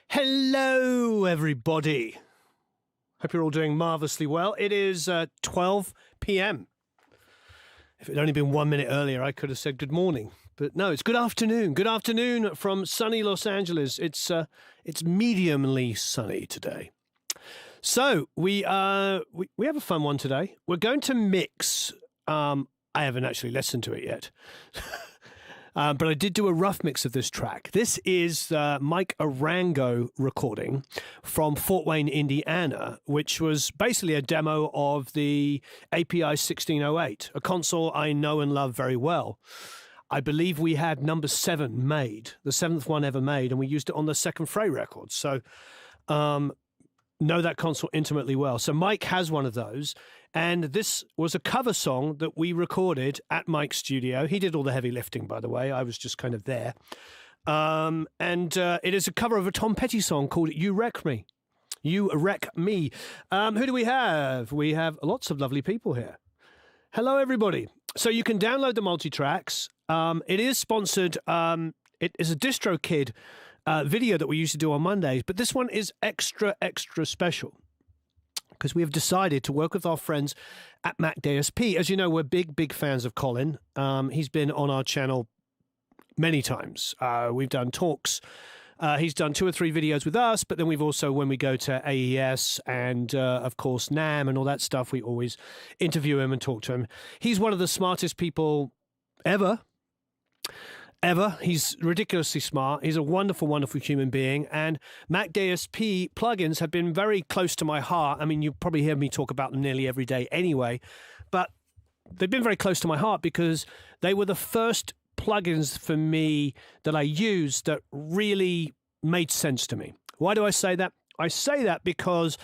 Hello, everybody. Hope you're all doing marvellously well. It is 12 p.m. If it had only been 1 minute earlier, I could have said good morning. But no, it's good afternoon. Good afternoon from sunny Los Angeles. It's mediumly sunny today. So we have a fun one today. We're going to mix. I haven't actually listened to it yet. But I did do a rough mix of this track. This is Mike Arango recording from Fort Wayne, Indiana, which was basically a demo of the API 1608, a console I know and love very well. I believe we had number 7 made, the 7th one ever made, and we used it on the Second Fray record. So know that console intimately well. So Mike has one of those, and this was a cover song that we recorded at Mike's studio. He did all the heavy lifting, by the way. I was just kind of there. And it is a cover of a Tom Petty song called You Wreck Me. You Wreck Me. Who do we have? We have lots of lovely people here. Hello, everybody. So you can download the multi-tracks. It is sponsored. It is a DistroKid video that we used to do on Mondays, but this one is extra special because we have decided to work with our friends at McDSP. As you know, we're big fans of Colin. He's been on our channel many times. We've done talks. He's done 2 or 3 videos with us, but then we've also, when we go to AES and, of course, NAMM and all that stuff, we always interview him and talk to him. He's one of the smartest people ever. He's ridiculously smart. He's a wonderful human being. And McDSP plugins have been very close to my heart. I mean, you probably hear me talk about them nearly every day anyway, but they've been very close to my heart because they were the first plugins for me that I used that really made sense to me. Why do I say that? I say that because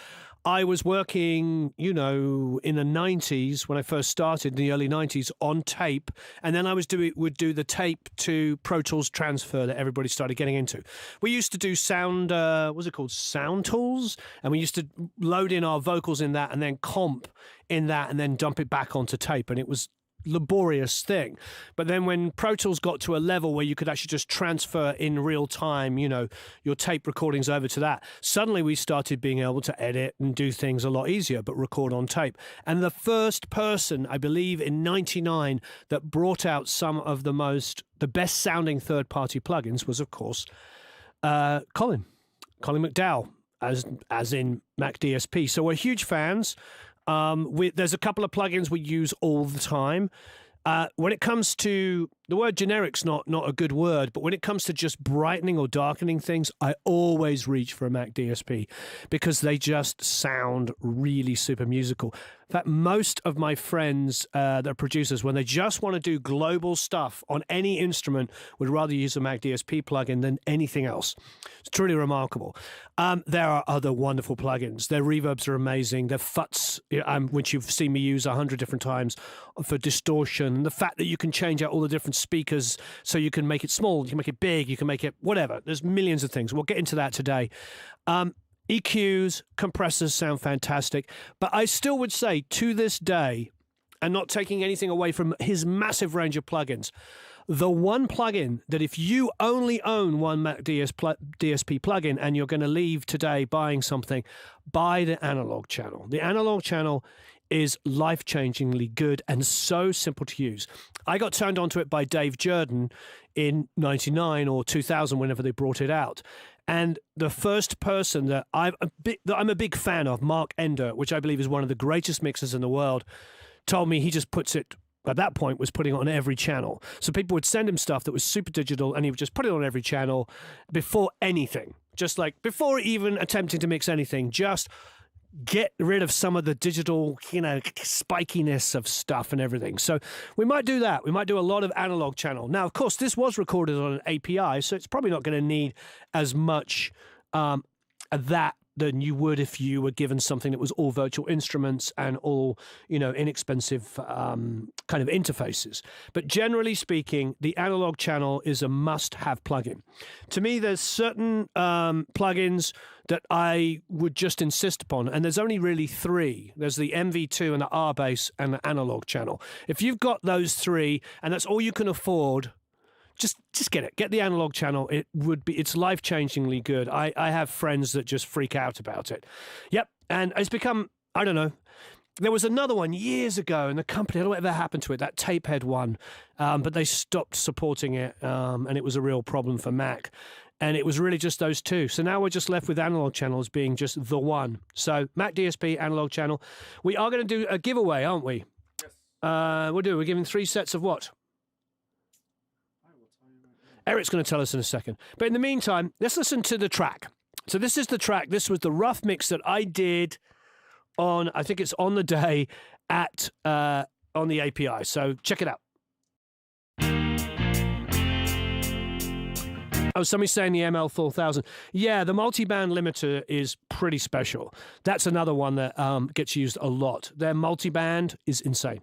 I was working, in the 90s when I first started, in the early 90s, on tape, and then I would do the tape to Pro Tools transfer that everybody started getting into. We used to do sound tools, and we used to load in our vocals in that and then comp in that and then dump it back onto tape, and it was laborious thing. But then when Pro Tools got to a level where you could actually just transfer in real time, your tape recordings over to that, suddenly we started being able to edit and do things a lot easier, but record on tape. And the first person, I believe in 99, that brought out some of the best sounding third-party plugins was, of course, Colin McDowell, as in McDSP. So we're huge fans. There's a couple of plugins we use all the time. When it comes to the word generic's not a good word, but when it comes to just brightening or darkening things, I always reach for a McDSP because they just sound really super musical. In fact, most of my friends that are producers, when they just want to do global stuff on any instrument, would rather use a McDSP plugin than anything else. It's truly remarkable. There are other wonderful plugins. Their reverbs are amazing. Their FUTs, which you've seen me use 100 different times for distortion. And the fact that you can change out all the different speakers so you can make it small, you can make it big, you can make it whatever. There's millions of things. We'll get into that today. EQs, compressors sound fantastic. But I still would say to this day, and not taking anything away from his massive range of plugins, the one plugin that if you only own one McDSP plugin and you're going to leave today buying something, buy the analog channel. The analog channel is life-changingly good and so simple to use. I got turned onto it by Dave Jordan in 99 or 2000, whenever they brought it out. And the first person that I'm a big fan of, Mark Ender, which I believe is one of the greatest mixers in the world, told me he just puts it, at that point, was putting it on every channel. So people would send him stuff that was super digital, and he would just put it on every channel before anything. Just like, before even attempting to mix anything, just get rid of some of the digital, spikiness of stuff and everything. So we might do that. We might do a lot of analog channel. Now, of course, this was recorded on an API, so it's probably not going to need as much of that than you would if you were given something that was all virtual instruments and all, inexpensive kind of interfaces. But generally speaking, the analog channel is a must-have plugin. To me, there's certain plugins that I would just insist upon, and there's only really 3. There's the MV2 and the R-Bass and the analog channel. If you've got those 3, and that's all you can afford just get it. Get the analog channel. It's life-changingly good. I have friends that just freak out about it. Yep, and it's become, I don't know. There was another one years ago in the company. I don't know whatever happened to it, that tape head one, but they stopped supporting it, and it was a real problem for Mac. And it was really just those two. So now we're just left with analog channels being just the one. So Mac DSP analog channel. We are going to do a giveaway, aren't we? Yes. We're giving 3 sets of what? Eric's going to tell us in a second. But in the meantime, let's listen to the track. So this is the track. This was the rough mix that I did on, I think it's on the day at on the API. So check it out. Oh, somebody's saying the ML4000. Yeah, the multi-band limiter is pretty special. That's another one that gets used a lot. Their multi-band is insane.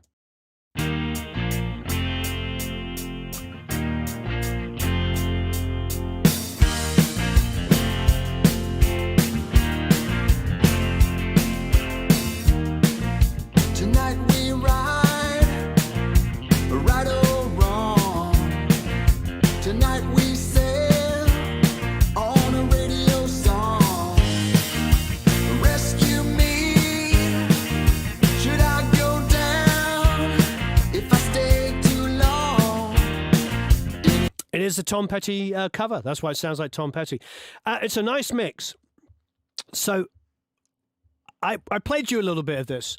It is a Tom Petty cover. That's why it sounds like Tom Petty. It's a nice mix. So I played you a little bit of this.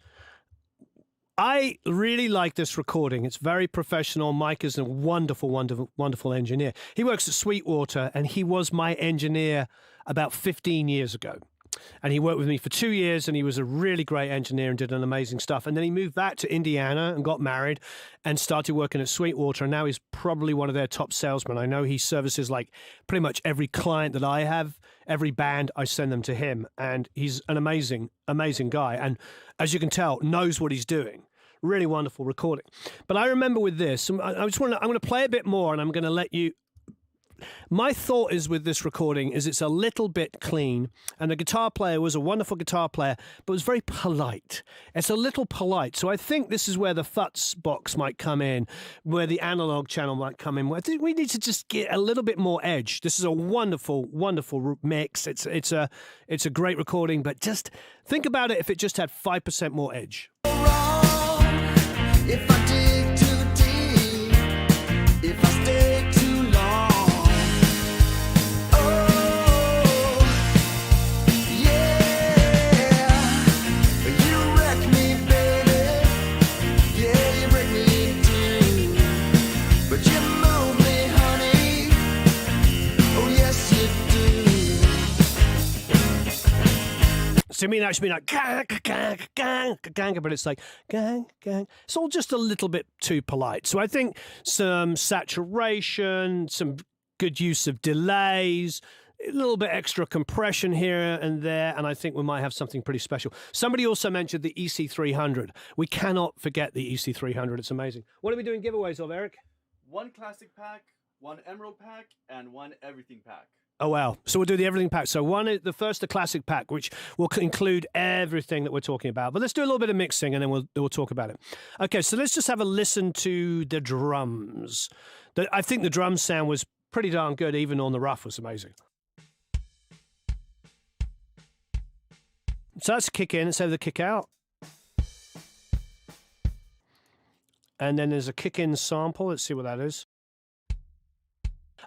I really like this recording. It's very professional. Mike is a wonderful, wonderful, wonderful engineer. He works at Sweetwater, and he was my engineer about 15 years ago. And he worked with me for 2 years, and he was a really great engineer and did an amazing stuff. And then he moved back to Indiana and got married and started working at Sweetwater. And now he's probably one of their top salesmen. I know he services like pretty much every client that I have, every band, I send them to him. And he's an amazing, amazing guy. And as you can tell, knows what he's doing. Really wonderful recording. But I remember with this, I'm going to play a bit more, and I'm going to let you. My thought is with this recording is it's a little bit clean, and the guitar player was a wonderful guitar player, but was very polite. It's a little polite. So I think this is where the FUTS box might come in, where the analog channel might come in. I think we need to just get a little bit more edge. This is a wonderful, wonderful mix. It's a great recording, but just think about it if it just had 5% more edge. If I dig too deep, if I stay too long, oh, yeah, you wreck me, baby, yeah, you wreck me too, but you move me, honey, oh yes you do. So I mean, that should be like gang, but it's like gang. It's all just a little bit too polite. So I think some saturation, some good use of delays, a little bit extra compression here and there, and I think we might have something pretty special. Somebody also mentioned the EC300. We cannot forget the EC300. It's amazing. What are we doing giveaways of, Eric? 1 classic pack, 1 emerald pack, and 1 everything pack. Oh, wow. So we'll do the everything pack. So the classic pack, which will include everything that we're talking about. But let's do a little bit of mixing, and then we'll talk about it. Okay, so let's just have a listen to the drums. I think the drum sound was pretty darn good, even on the rough was amazing. So that's a kick in. Let's have the kick out. And then there's a kick in sample. Let's see what that is.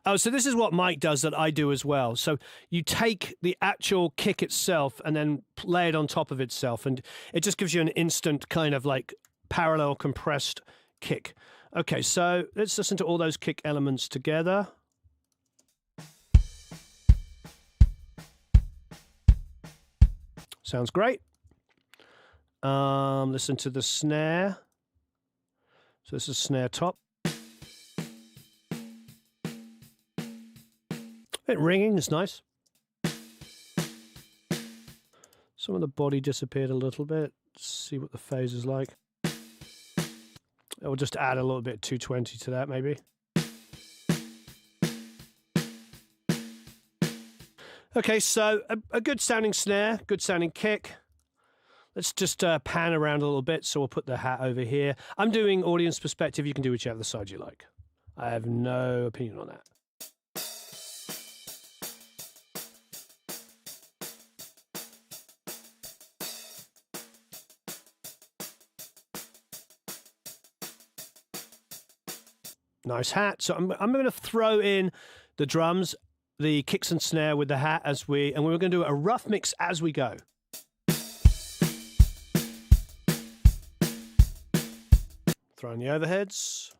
Oh, so this is what Mike does that I do as well. So you take the actual kick itself and then lay it on top of itself, and it just gives you an instant kind of like parallel compressed kick. Okay, so let's listen to all those kick elements together. Sounds great. Listen to the snare. So this is snare top. Bit ringing, it's nice. Some of the body disappeared a little bit. Let's see what the phase is like. I'll just add a little bit 220 to that, maybe. Okay, so a good sounding snare, good sounding kick. Let's just pan around a little bit. So we'll put the hat over here. I'm doing audience perspective. You can do whichever side you like. I have no opinion on that. Nice hat. So I'm going to throw in the drums, the kicks and snare with the hat and we're going to do a rough mix as we go. Throw in the overheads.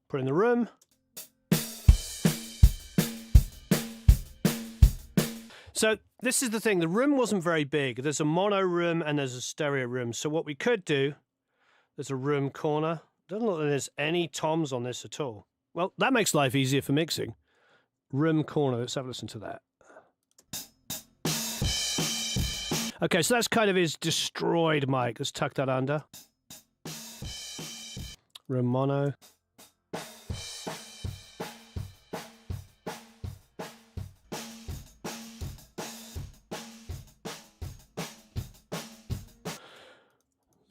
Put in the room. So this is the thing, the room wasn't very big. There's a mono room and there's a stereo room. So what we could do, there's a room corner. Doesn't look like there's any toms on this at all. Well, that makes life easier for mixing. Room corner, let's have a listen to that. Okay, so that's kind of his destroyed mic. Let's tuck that under. Room mono.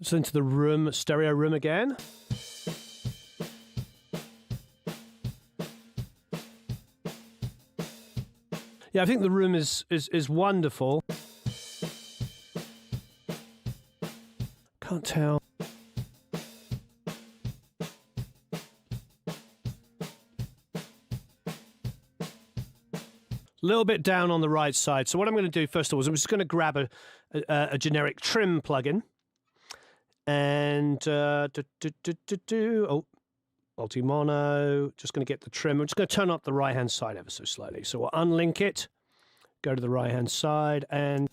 So into the room, stereo room again. Yeah, I think the room is wonderful. Can't tell. A little bit down on the right side. So what I'm going to do first of all is I'm just going to grab a generic trim plugin. And multi-mono, just going to get the trim. I'm just going to turn up the right-hand side ever so slightly. So we'll unlink it, go to the right-hand side, and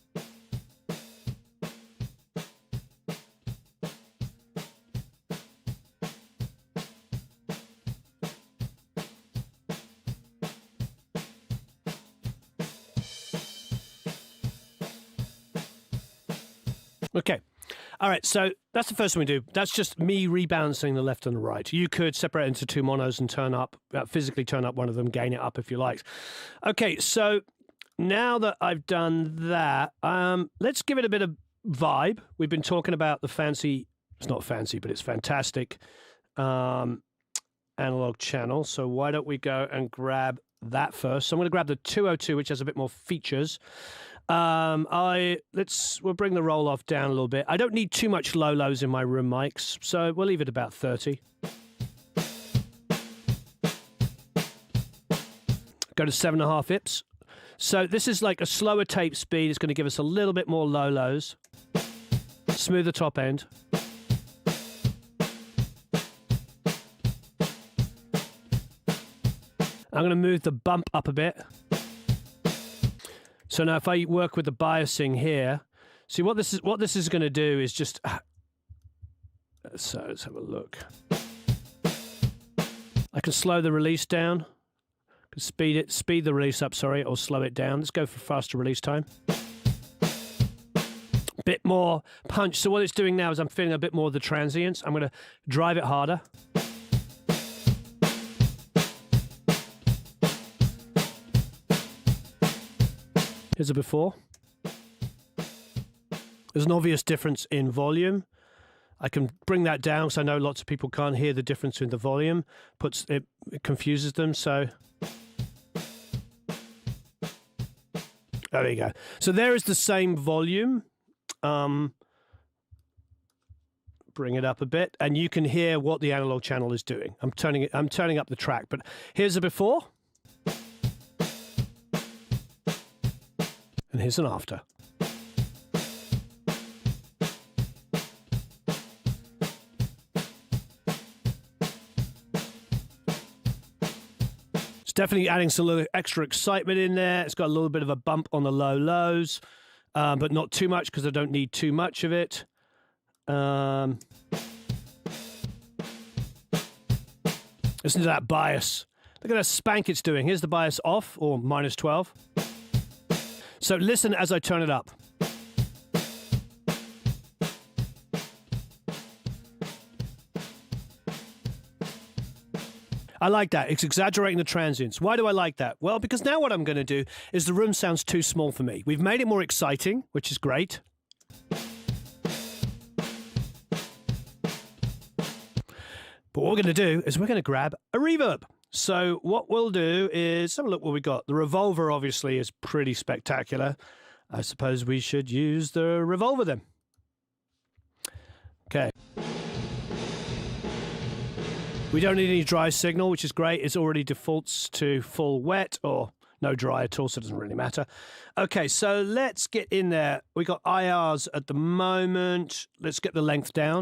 okay. All right, so that's the first thing we do. That's just me rebalancing the left and the right. You could separate into two monos and physically turn up one of them, gain it up if you like. Okay, so now that I've done that, let's give it a bit of vibe. We've been talking about the fancy, it's not fancy, but it's fantastic analog channel. So why don't we go and grab that first? So I'm going to grab the 202, which has a bit more features. We'll bring the roll off down a little bit. I don't need too much low-lows in my room mics, so we'll leave it about 30. Go to 7.5 IPS. So this is like a slower tape speed. It's going to give us a little bit more low-lows. Smooth the top end. I'm going to move the bump up a bit. So now if I work with the biasing here, see what this is going to do is just, so let's have a look. I can slow the release down, I can speed the release up, sorry, or slow it down. Let's go for faster release time. Bit more punch. So what it's doing now is I'm feeling a bit more of the transients. I'm going to drive it harder. Here's a before. There's an obvious difference in volume. I can bring that down because I know lots of people can't hear the difference in the volume. It confuses them, so. There you go. So there is the same volume. Bring it up a bit, and you can hear what the analog channel is doing. I'm turning up the track, but here's a before. And here's an after. It's definitely adding some little extra excitement in there. It's got a little bit of a bump on the low lows, but not too much because I don't need too much of it. Listen to that bias. Look at that spank it's doing. Here's the bias off, or minus 12. So listen as I turn it up. I like that. It's exaggerating the transients. Why do I like that? Well, because now what I'm going to do is the room sounds too small for me. We've made it more exciting, which is great. But what we're going to do is we're going to grab a reverb. So what we'll do is have a look what we got. The Revolver obviously is pretty spectacular. I suppose we should use the Revolver then. Okay. We don't need any dry signal, which is great. It already defaults to full wet or no dry at all, so it doesn't really matter. Okay, so let's get in there. We got IRs at the moment. Let's get the length down.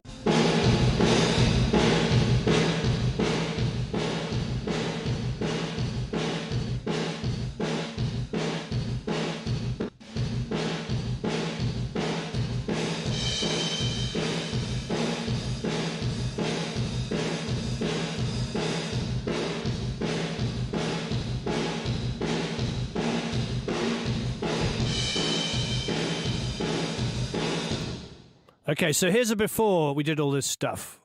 Okay, so here's a before we did all this stuff.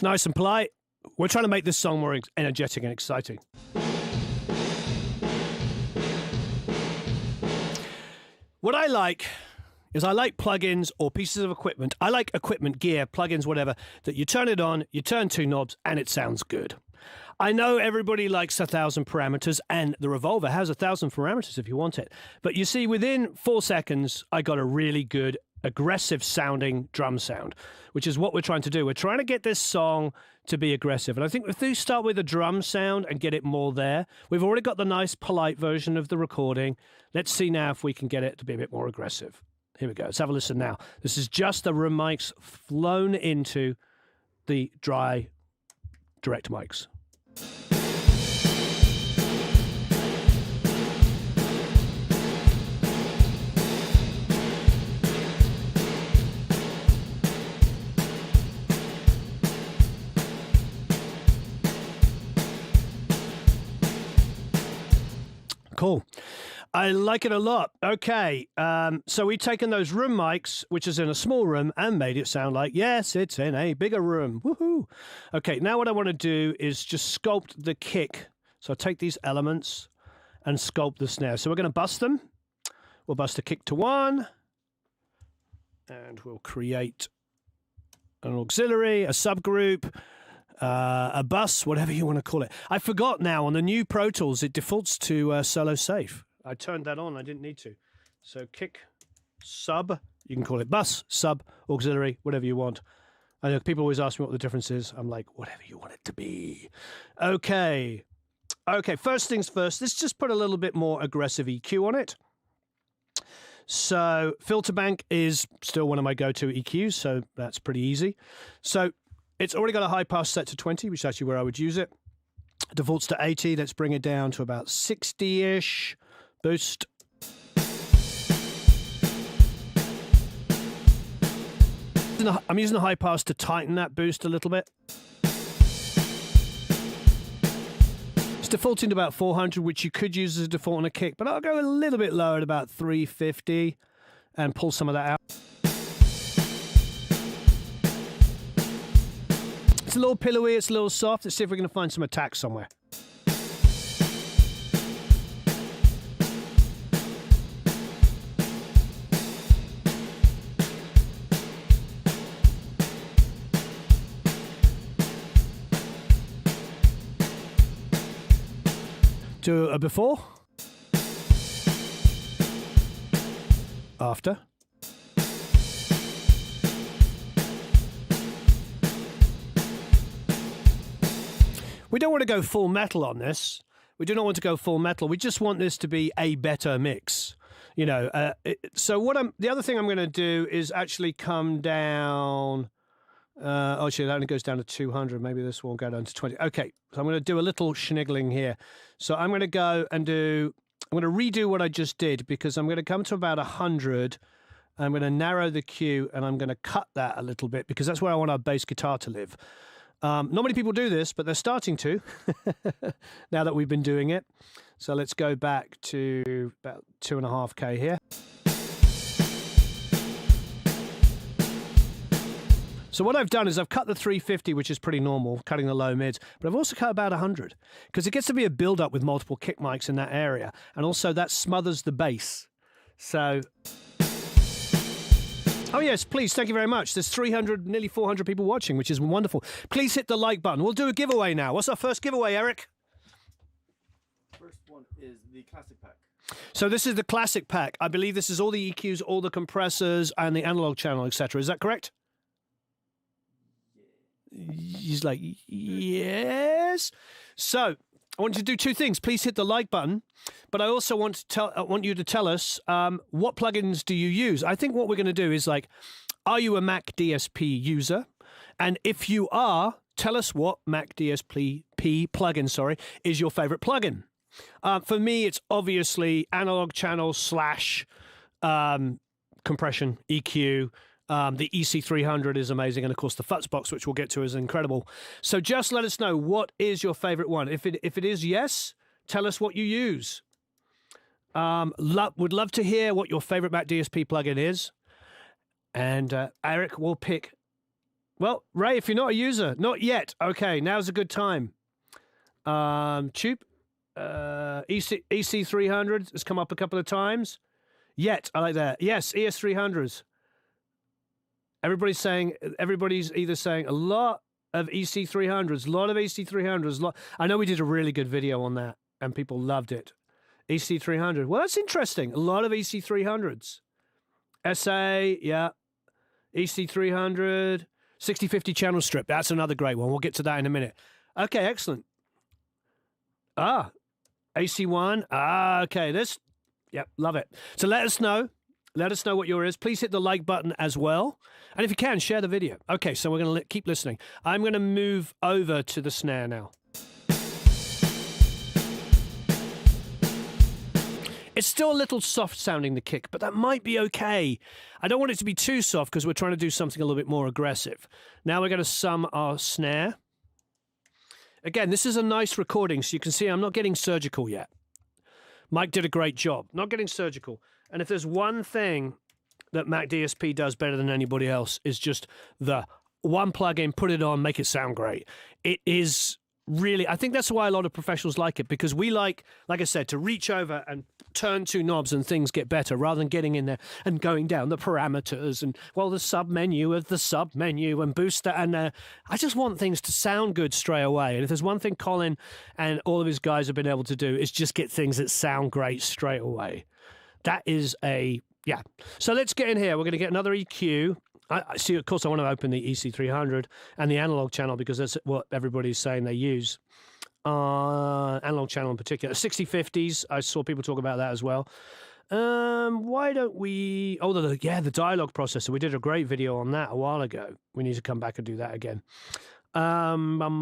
Nice and polite. We're trying to make this song more energetic and exciting. What I like is I like plugins or pieces of equipment. I like equipment, gear, plugins, whatever, that you turn it on, you turn two knobs, and it sounds good. I know everybody likes 1,000 parameters, and the Revolver has 1,000 parameters if you want it. But you see, within 4 seconds, I got a really good, aggressive sounding drum sound, which is what we're trying to do. We're trying to get this song to be aggressive. And I think if we start with a drum sound and get it more there, we've already got the nice, polite version of the recording. Let's see now if we can get it to be a bit more aggressive. Here we go. Let's have a listen now. This is just the room mics flown into the dry direct mics. Cool. I like it a lot. Okay, so we've taken those room mics, which is in a small room, and made it sound like, yes, it's in a bigger room. Woohoo! Okay, now what I want to do is just sculpt the kick. So I'll take these elements and sculpt the snare. So we're going to bust them. We'll bust a kick to 1, and we'll create an auxiliary, a subgroup, a bus, whatever you want to call it. I forgot now, on the new Pro Tools, it defaults to solo safe. I turned that on. I didn't need to. So kick, sub, you can call it bus, sub, auxiliary, whatever you want. I know people always ask me what the difference is. I'm like, whatever you want it to be. Okay. Okay, first things first. Let's just put a little bit more aggressive EQ on it. So filter bank is still one of my go-to EQs, so that's pretty easy. So it's already got a high pass set to 20, which is actually where I would use it. Defaults to 80. Let's bring it down to about 60-ish. Boost. I'm using the high pass to tighten that boost a little bit. It's defaulting to about 400, which you could use as a default on a kick, but I'll go a little bit lower at about 350 and pull some of that out. It's a little pillowy, it's a little soft. Let's see if we can find some attack somewhere. Do a before, after, we don't want to go full metal on this. We do not want to go full metal. We just want this to be a better mix, you know. So the other thing I'm going to do is actually come down. Actually, that only goes down to 200. Maybe this will go down to 20. Okay, so I'm going to do a little schniggling here. So I'm going to go and I'm going to redo what I just did, because I'm going to come to about 100. I'm going to narrow the Q, and I'm going to cut that a little bit, because that's where I want our bass guitar to live. Not many people do this, but they're starting to now that we've been doing it. So let's go back to about 2.5K here. So what I've done is I've cut the 350, which is pretty normal, cutting the low mids, but I've also cut about 100, because it gets to be a build-up with multiple kick mics in that area, and also that smothers the bass. So Oh, yes, please. Thank you very much. There's 300, nearly 400 people watching, which is wonderful. Please hit the like button. We'll do a giveaway now. What's our first giveaway, Eric? First one is the classic pack. So this is the classic pack. I believe this is all the EQs, all the compressors, and the analog channel, etc. Is that correct? He's like, yes. So I want you to do two things. Please hit the like button, but I also want you to tell us what plugins do you use. I think what we're going to do is like, are you a Mac DSP user? And if you are, tell us what Mac DSP plugin, is your favorite plugin. For me, it's obviously analog channel / compression, EQ. The EC300 is amazing, and of course the Futzbox, which we'll get to, is incredible. So just let us know, what is your favorite one. If it is yes, tell us what you use. Would love to hear what your favorite Mac DSP plugin is. And Eric will pick. Well, Ray, if you're not a user, not yet. Okay, now's a good time. Tube, EC300 has come up a couple of times. Yet, I like that. Yes, ES300s. Everybody's either saying a lot of EC300s, a lot of EC300s. I know we did a really good video on that, and people loved it. EC300. Well, that's interesting. A lot of EC300s. SA, yeah. EC300. 6050 channel strip. That's another great one. We'll get to that in a minute. Okay, excellent. AC1. Okay. Yep, love it. So let us know. Let us know what yours is. Please hit the like button as well. And if you can, share the video. Okay, so we're going to keep listening. I'm going to move over to the snare now. It's still a little soft sounding, the kick, but that might be okay. I don't want it to be too soft because we're trying to do something a little bit more aggressive. Now we're going to sum our snare. Again, this is a nice recording, so you can see I'm not getting surgical yet. Mike did a great job. Not getting surgical. And if there's one thing that Mac DSP does better than anybody else, is just the one plugin, put it on, make it sound great. It is really, I think that's why a lot of professionals like it, because we like I said, to reach over and turn two knobs and things get better rather than getting in there and going down the parameters and, well, the sub-menu of the sub-menu and booster. And I just want things to sound good straight away. And if there's one thing Colin and all of his guys have been able to do, is just get things that sound great straight away. That is yeah. So let's get in here. We're going to get another EQ. I see, of course, I want to open the EC300 and the analog channel because that's what everybody's saying they use. Analog channel in particular. 6050s, I saw people talk about that as well. Why don't we... Oh, the dialogue processor. We did a great video on that a while ago. We need to come back and do that again. Multiband.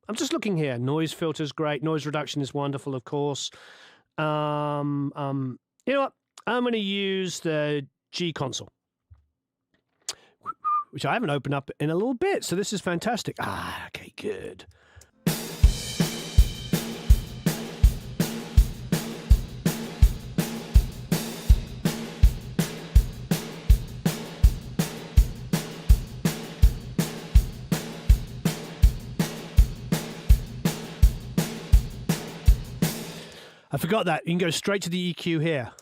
I'm just looking here. Noise filter's great. Noise reduction is wonderful, of course. You know what? I'm going to use the G console, which I haven't opened up in a little bit. So this is fantastic. Okay, good. I forgot that. You can go straight to the EQ here.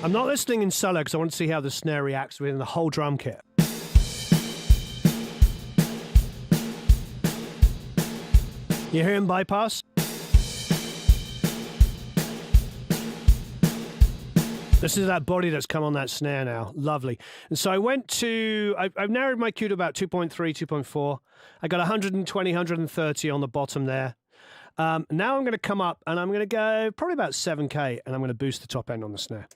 I'm not listening in solo because I want to see how the snare reacts within the whole drum kit. You hear him bypass? This is that body that's come on that snare now. Lovely. And so I went to, I've narrowed my Q to about 2.3, 2.4. I got 120, 130 on the bottom there. Now I'm going to come up and I'm going to go probably about 7K and I'm going to boost the top end on the snare.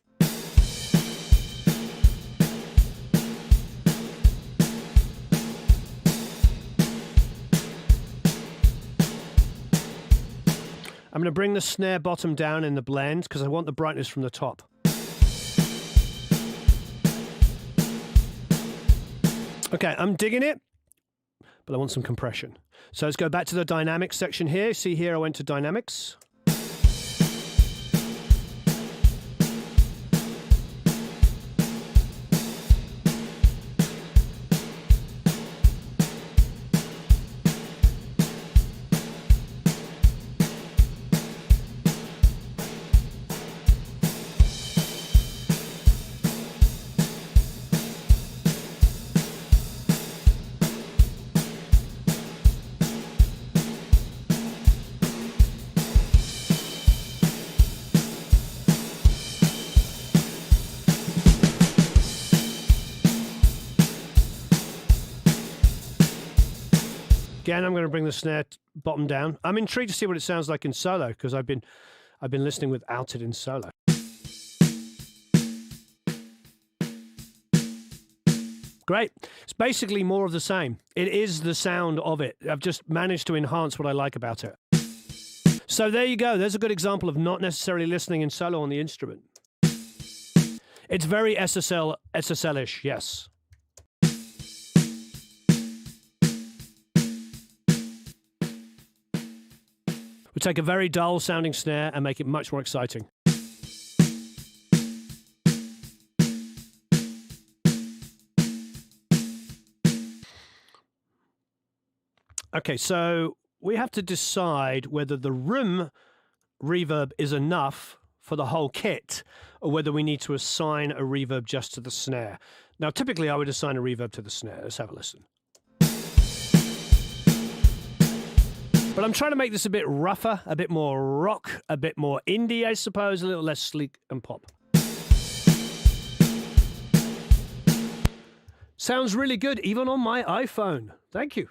I'm going to bring the snare bottom down in the blend because I want the brightness from the top. Okay, I'm digging it, but I want some compression. So let's go back to the dynamics section here. See here, I went to dynamics. Again, I'm going to bring the snare bottom down. I'm intrigued to see what it sounds like in solo because I've been listening without it in solo. Great. It's basically more of the same. It is the sound of it. I've just managed to enhance what I like about it. So there you go. There's a good example of not necessarily listening in solo on the instrument. It's very SSL-ish, yes. We take a very dull sounding snare and make it much more exciting. Okay, so we have to decide whether the room reverb is enough for the whole kit or whether we need to assign a reverb just to the snare. Now, typically I would assign a reverb to the snare. Let's have a listen. But I'm trying to make this a bit rougher, a bit more rock, a bit more indie, I suppose, a little less sleek and pop. Sounds really good, even on my iPhone. Thank you.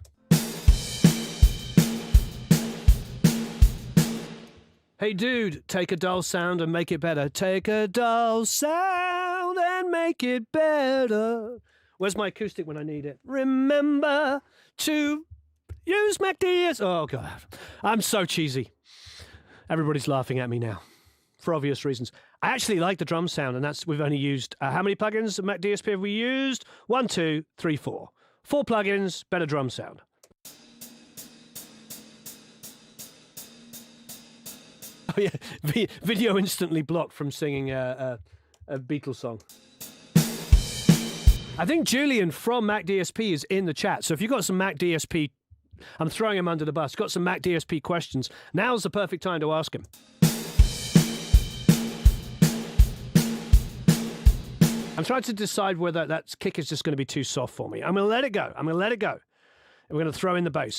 Hey dude, take a dull sound and make it better. Take a dull sound and make it better. Where's my acoustic when I need it? Remember to use McDSP. Oh God, I'm so cheesy. Everybody's laughing at me now, for obvious reasons. I actually like the drum sound, and we've only used, how many plugins of McDSP have we used? 1, 2, 3, 4. 4 plugins, better drum sound. Oh yeah, video instantly blocked from singing a Beatles song. I think Julian from McDSP is in the chat, so if you've got some McDSP, I'm throwing him under the bus, got some McDSP questions, now's the perfect time to ask him. I'm trying to decide whether that kick is just going to be too soft for me. I'm going to let it go. I'm going to let it go. And we're going to throw in the bass.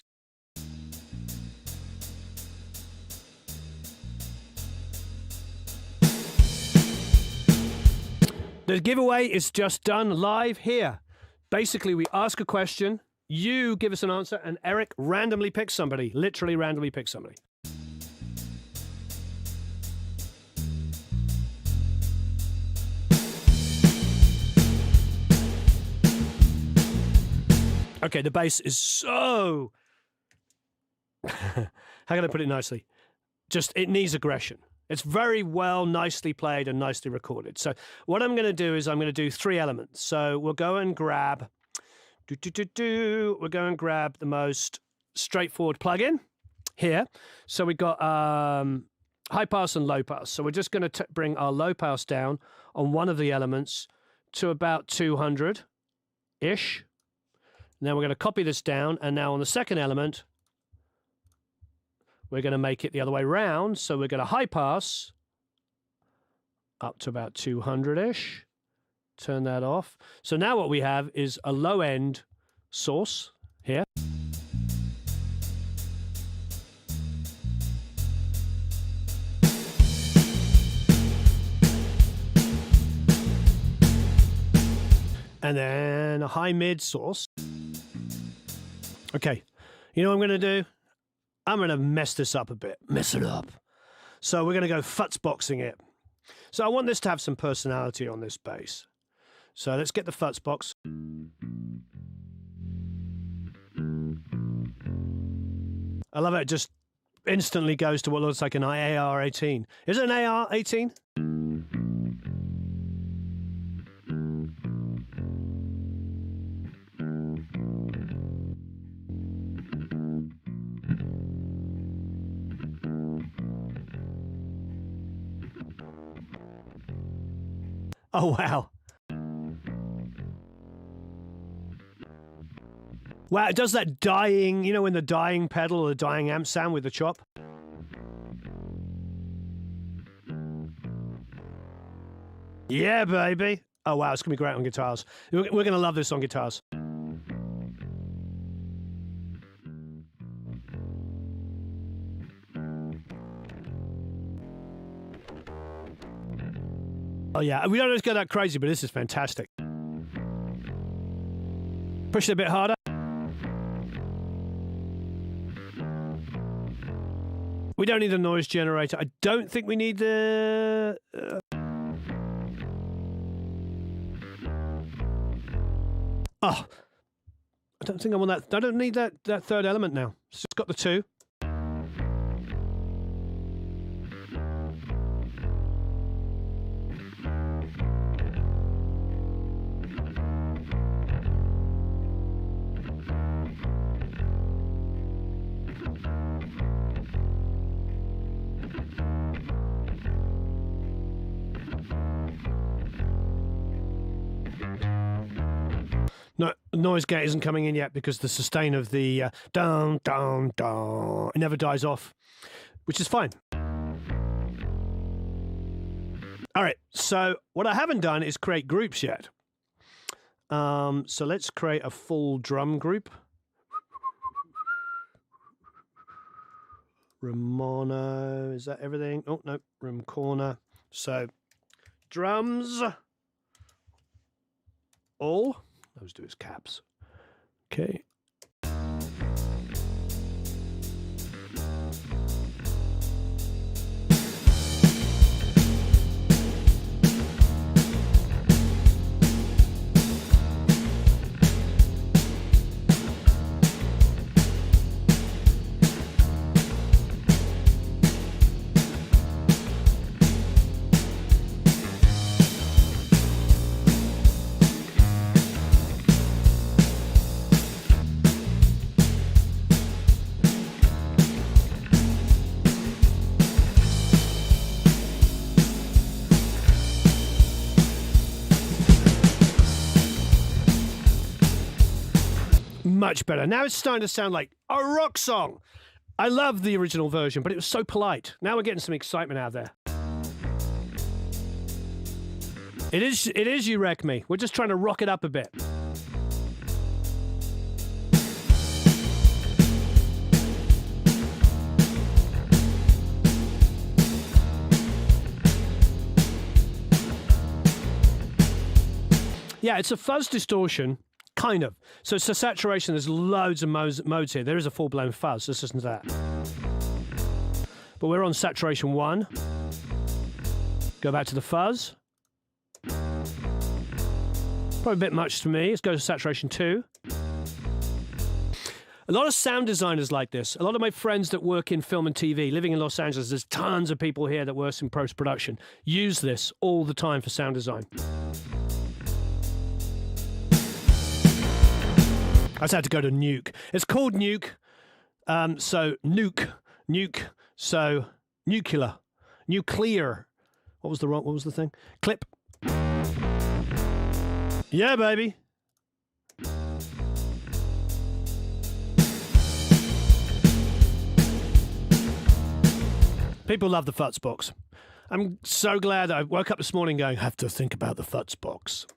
The giveaway is just done live here. Basically, we ask a question, you give us an answer, and Eric randomly picks somebody, literally randomly picks somebody. Okay, the bass is so... How can I put it nicely? Just, it needs aggression. It's very well, nicely played and nicely recorded. So what I'm going to do is I'm going to do 3 elements. So we'll go and grab... We'll go and grab the most straightforward plugin here. So we've got high pass and low pass. So we're just going to bring our low pass down on one of the elements to about 200-ish. Now we're going to copy this down, and now on the second element, we're going to make it the other way round. So we're going to high pass up to about 200-ish. Turn that off. So now what we have is a low-end source here. And then a high-mid source. Okay, you know what I'm going to do? I'm going to mess this up a bit. Mess it up. So we're going to go futz boxing it. So I want this to have some personality on this bass. So let's get the futz box. I love it. It just instantly goes to what looks like an AR-18. Is it an AR-18? Oh, wow. Wow, it does that dying, you know, when the dying pedal or the dying amp sound with the chop? Yeah, baby. Oh, wow, it's going to be great on guitars. We're going to love this on guitars. Oh, yeah, we don't always go that crazy, but this is fantastic. Push it a bit harder. We don't need a noise generator. I don't think we need the... Oh, I don't think I want that. I don't need that third element now. It's just got the two. No, noise gate isn't coming in yet because the sustain of the dun, dun, dun, it never dies off, which is fine. All right, so what I haven't done is create groups yet. So let's create a full drum group. Room mono, is that everything? Oh, no, room corner. So drums, all. Those do his caps. Okay. Much better. Now it's starting to sound like a rock song. I love the original version, but it was so polite. Now we're getting some excitement out there. It is You Wreck Me. We're just trying to rock it up a bit. Yeah, it's a fuzz distortion. Kind of. So it's a saturation. There's loads of modes here. There is a full-blown fuzz. This isn't that. But we're on saturation 1. Go back to the fuzz. Probably a bit much to me. Let's go to saturation 2. A lot of sound designers like this. A lot of my friends that work in film and TV, living in Los Angeles, there's tons of people here that work in post-production, use this all the time for sound design. I just had to go to nuke. It's called nuke. So nuke. So nuclear. What was the thing? Clip. Yeah, baby. People love the Futz box. I'm so glad I woke up this morning going, I have to think about the Futz box.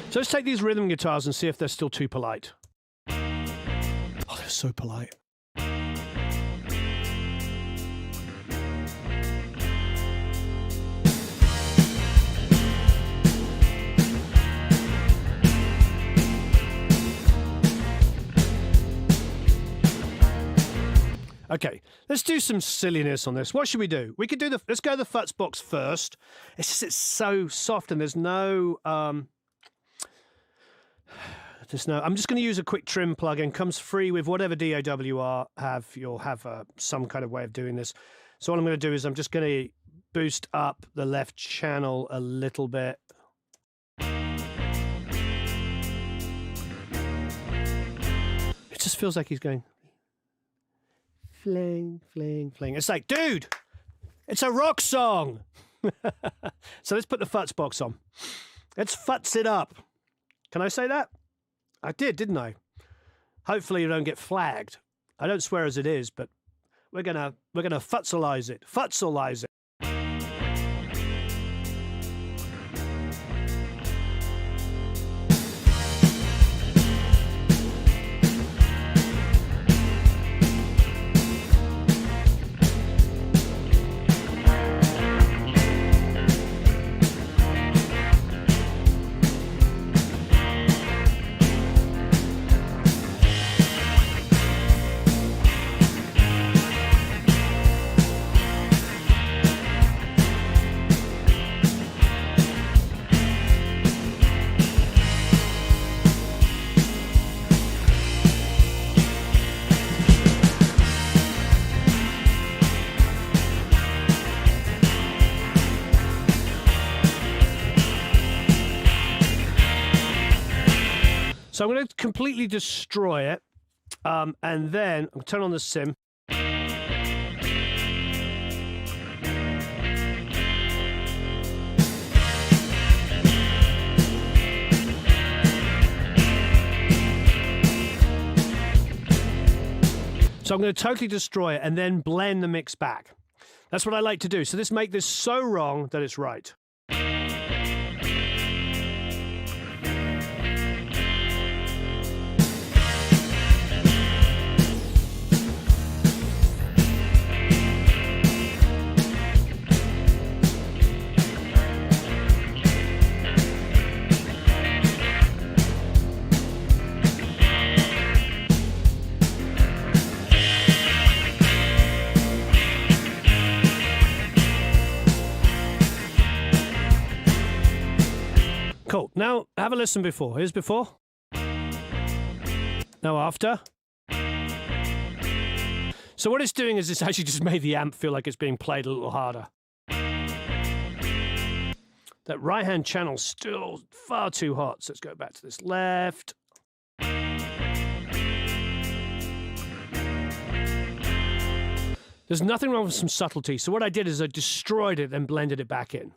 So let's take these rhythm guitars and see if they're still too polite. Oh, they're so polite. Okay, let's do some silliness on this. What should we do? We could do let's go the Futz box first. It's so soft and there's no... I'm just going to use a quick trim plugin. Comes free with whatever DAWR have. You'll have some kind of way of doing this. So what I'm going to do is I'm just going to boost up the left channel a little bit. It just feels like he's going fling, fling, fling. It's like, dude, it's a rock song. So let's put the Futz box on. Let's futz it up. Can I say that? I did, didn't I? Hopefully you don't get flagged. I don't swear as it is, but we're gonna futzalize it. Futzalize it. So I'm going to completely destroy it, and then I'll turn on the sim. So I'm going to totally destroy it and then blend the mix back. That's what I like to do. So make this so wrong that it's right. Cool. Now, have a listen before. Here's before. Now after. So what it's doing is it's actually just made the amp feel like it's being played a little harder. That right-hand channel's still far too hot. So let's go back to this left. There's nothing wrong with some subtlety. So what I did is I destroyed it and blended it back in.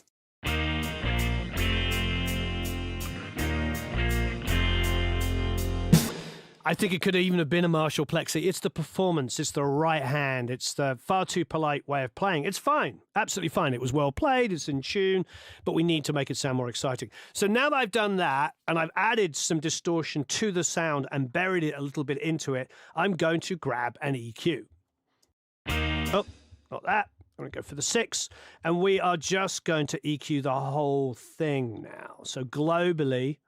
I think it could even have been a Marshall Plexi. It's the performance. It's the right hand. It's the far too polite way of playing. It's fine. Absolutely fine. It was well played. It's in tune, but we need to make it sound more exciting. So now that I've done that and I've added some distortion to the sound and buried it a little bit into it, I'm going to grab an EQ. Oh, not that. I'm going to go for the 6. And we are just going to EQ the whole thing now. So globally,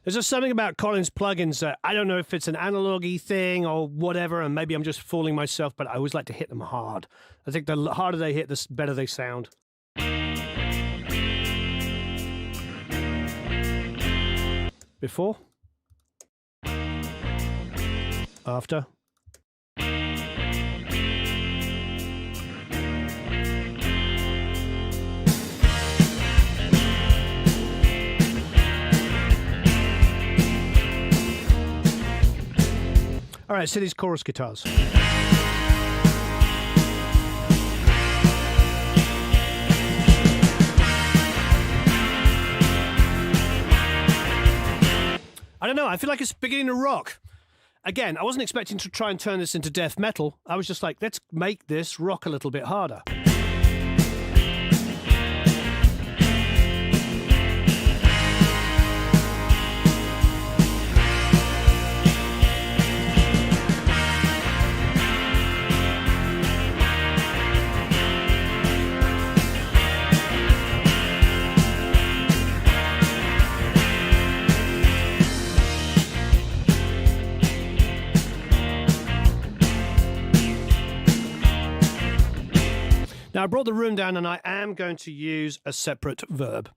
there's just something about Collins plugins that I don't know if it's an analog-y thing or whatever, and maybe I'm just fooling myself, but I always like to hit them hard. I think the harder they hit, the better they sound. Before. After. All right, so these chorus guitars. I don't know, I feel like it's beginning to rock. Again, I wasn't expecting to try and turn this into death metal. I was just like, let's make this rock a little bit harder. Now, I brought the room down and I am going to use a separate verb.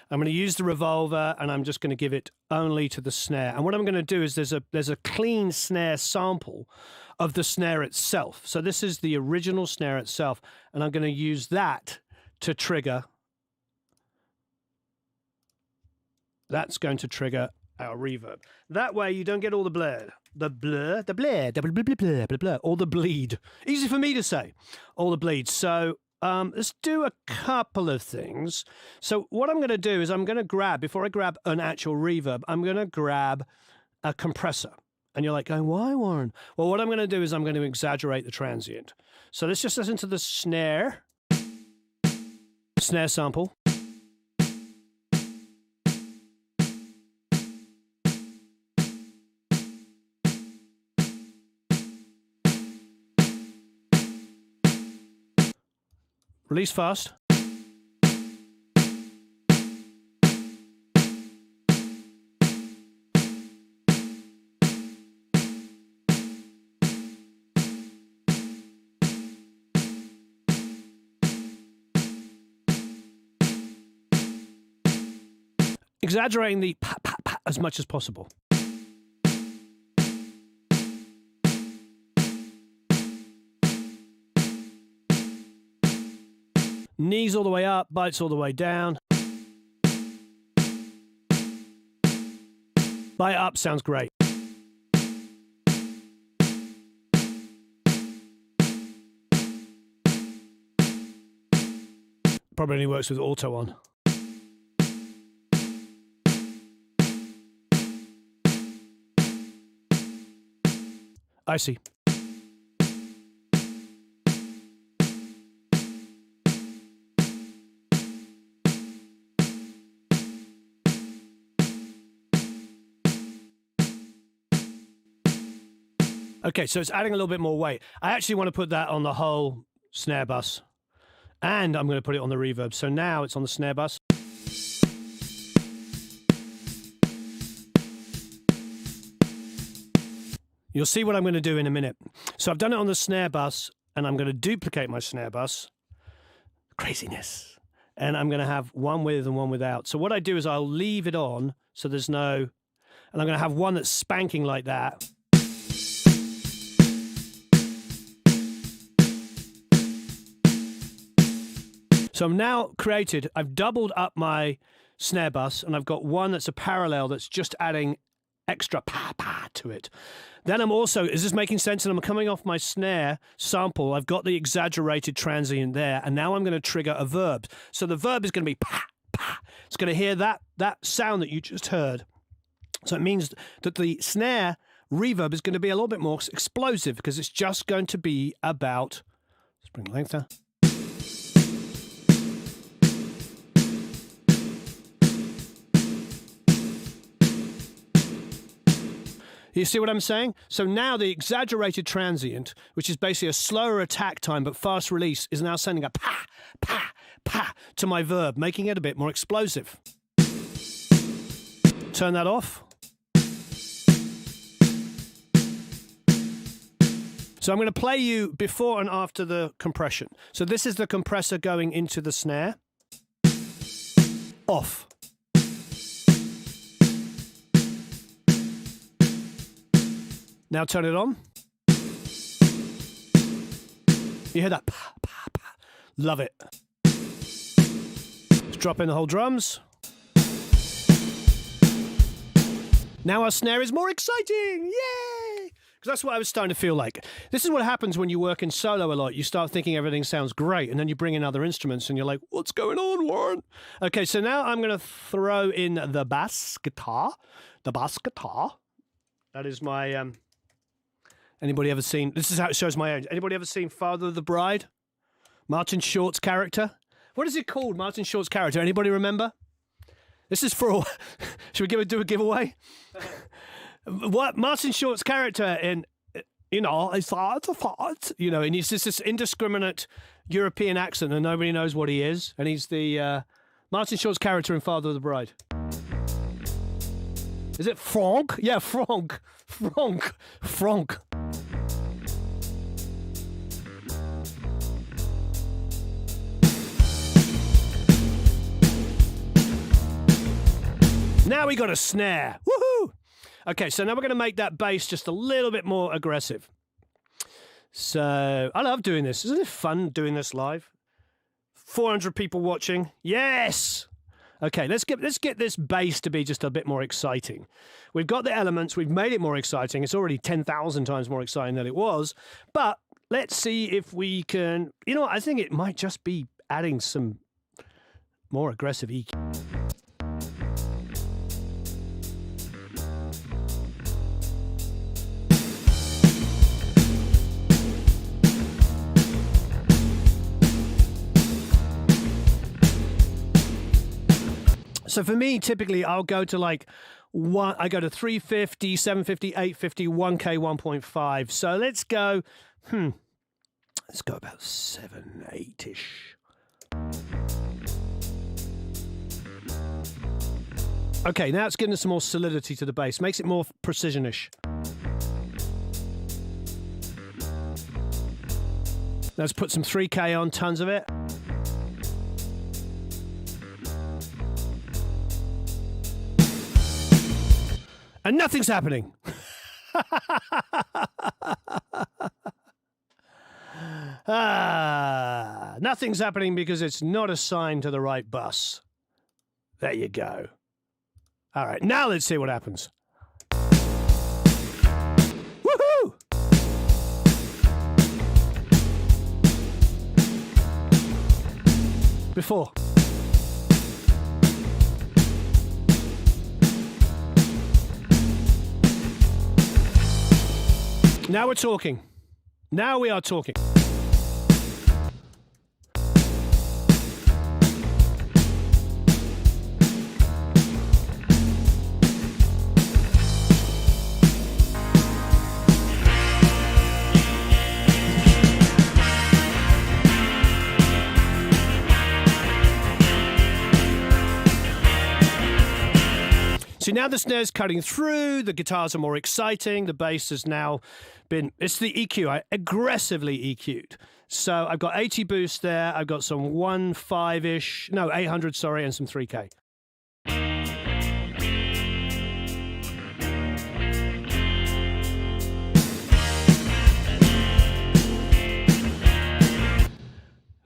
I'm going to use the revolver and I'm just going to give it only to the snare. And what I'm going to do is there's a clean snare sample of the snare itself. So this is the original snare itself. And I'm going to use that to trigger. That's going to trigger our reverb. That way you don't get all the blur. The blur, all the bleed. Easy for me to say, all the bleed. So let's do a couple of things. So what I'm going to do is I'm going to grab, before I grab an actual reverb, I'm going to grab a compressor. And you're like going, why, Warren? Well, what I'm going to do is I'm going to exaggerate the transient. So let's just listen to the snare sample. Release fast. Exaggerating the pa, pa, pa as much as possible. Knees all the way up, bites all the way down. Bite up sounds great. Probably only works with auto on. I see. Okay, so it's adding a little bit more weight. I actually want to put that on the whole snare bus, and I'm going to put it on the reverb. So now it's on the snare bus. You'll see what I'm going to do in a minute. So I've done it on the snare bus, and I'm going to duplicate my snare bus. Craziness. And I'm going to have one with and one without. So what I do is I'll leave it on, so there's no... And I'm going to have one that's spanking like that. So I'm now created, I've doubled up my snare bus, and I've got one that's a parallel that's just adding extra pa-pa to it. Then I'm also, is this making sense? And I'm coming off my snare sample. I've got the exaggerated transient there, and now I'm going to trigger a verb. So the verb is going to be pa, pa. It's going to hear that sound that you just heard. So it means that the snare reverb is going to be a little bit more explosive, because it's just going to be about, let's bring the length down. You see what I'm saying? So now the exaggerated transient, which is basically a slower attack time but fast release, is now sending a pa, pa, pa to my verb, making it a bit more explosive. Turn that off. So I'm going to play you before and after the compression. So this is the compressor going into the snare. Off. Now turn it on. You hear that? Pa, pa, pa. Love it. Let's drop in the whole drums. Now our snare is more exciting. Yay! Because that's what I was starting to feel like. This is what happens when you work in solo a lot. You start thinking everything sounds great, and then you bring in other instruments, and you're like, what's going on, Warren? Okay, so now I'm going to throw in the bass guitar. The bass guitar. That is my... Anybody ever seen... This is how it shows my age. Anybody ever seen Father of the Bride? Martin Short's character? What is it called, Martin Short's character? Anybody remember? This is for... Should we do a giveaway? What Martin Short's character in... You know, it's you know, and he's just this indiscriminate European accent, and nobody knows what he is. And he's the... Martin Short's character in Father of the Bride. Is it Franck? Yeah, Franck. Franck. Now we got a snare. Woohoo! Okay, so now we're going to make that bass just a little bit more aggressive. So, I love doing this. Isn't it fun doing this live? 400 people watching. Yes! Okay, let's get this bass to be just a bit more exciting. We've got the elements. We've made it more exciting. It's already 10,000 times more exciting than it was. But let's see if we can... You know what? I think it might just be adding some more aggressive EQ. So for me, typically, I'll go to like one. I go to 350, 750, 850, 1K, 1.5. So let's go. Let's go about 7, 8-ish. Okay, now it's giving us some more solidity to the bass. Makes it more precision-ish. Let's put some 3K on, tons of it. And nothing's happening. Nothing's happening because it's not assigned to the right bus. There you go. All right, now let's see what happens. Woohoo! Before. Now we're talking. Now we are talking. So now the snare's cutting through, the guitars are more exciting, the bass has now been, it's the EQ, I aggressively EQ'd. So I've got 80 boost there, I've got some 1.5-ish, no, 800, sorry, and some 3K.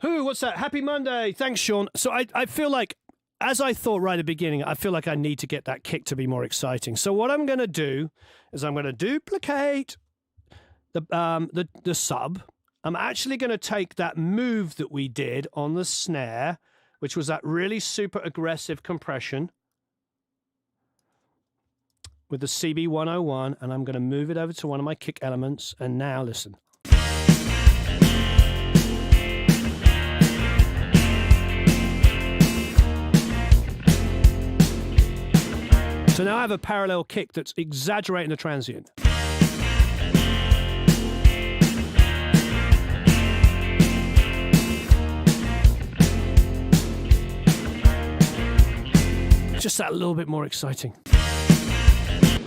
Who, what's that? Happy Monday. Thanks, Sean. So I feel like, as I thought right at the beginning, I feel like I need to get that kick to be more exciting. So what I'm going to do is I'm going to duplicate the sub. I'm actually going to take that move that we did on the snare, which was that really super aggressive compression with the CB101, and I'm going to move it over to one of my kick elements. And now listen. So now I have a parallel kick that's exaggerating the transient. Just that little bit more exciting.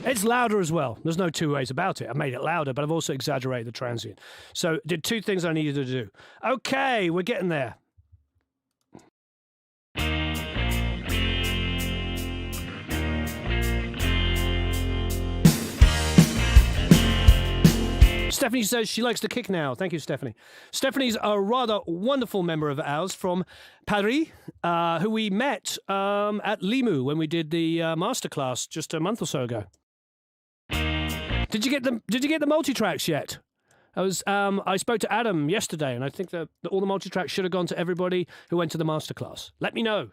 It's louder as well. There's no two ways about it. I made it louder, but I've also exaggerated the transient. So did two things I needed to do. Okay, we're getting there. Stephanie says she likes the kick now. Thank you, Stephanie. Stephanie's a rather wonderful member of ours from Paris, who we met at Limoux when we did the masterclass just a month or so ago. Did you get the multi-tracks yet? I spoke to Adam yesterday, and I think that all the multi-tracks should have gone to everybody who went to the masterclass. Let me know.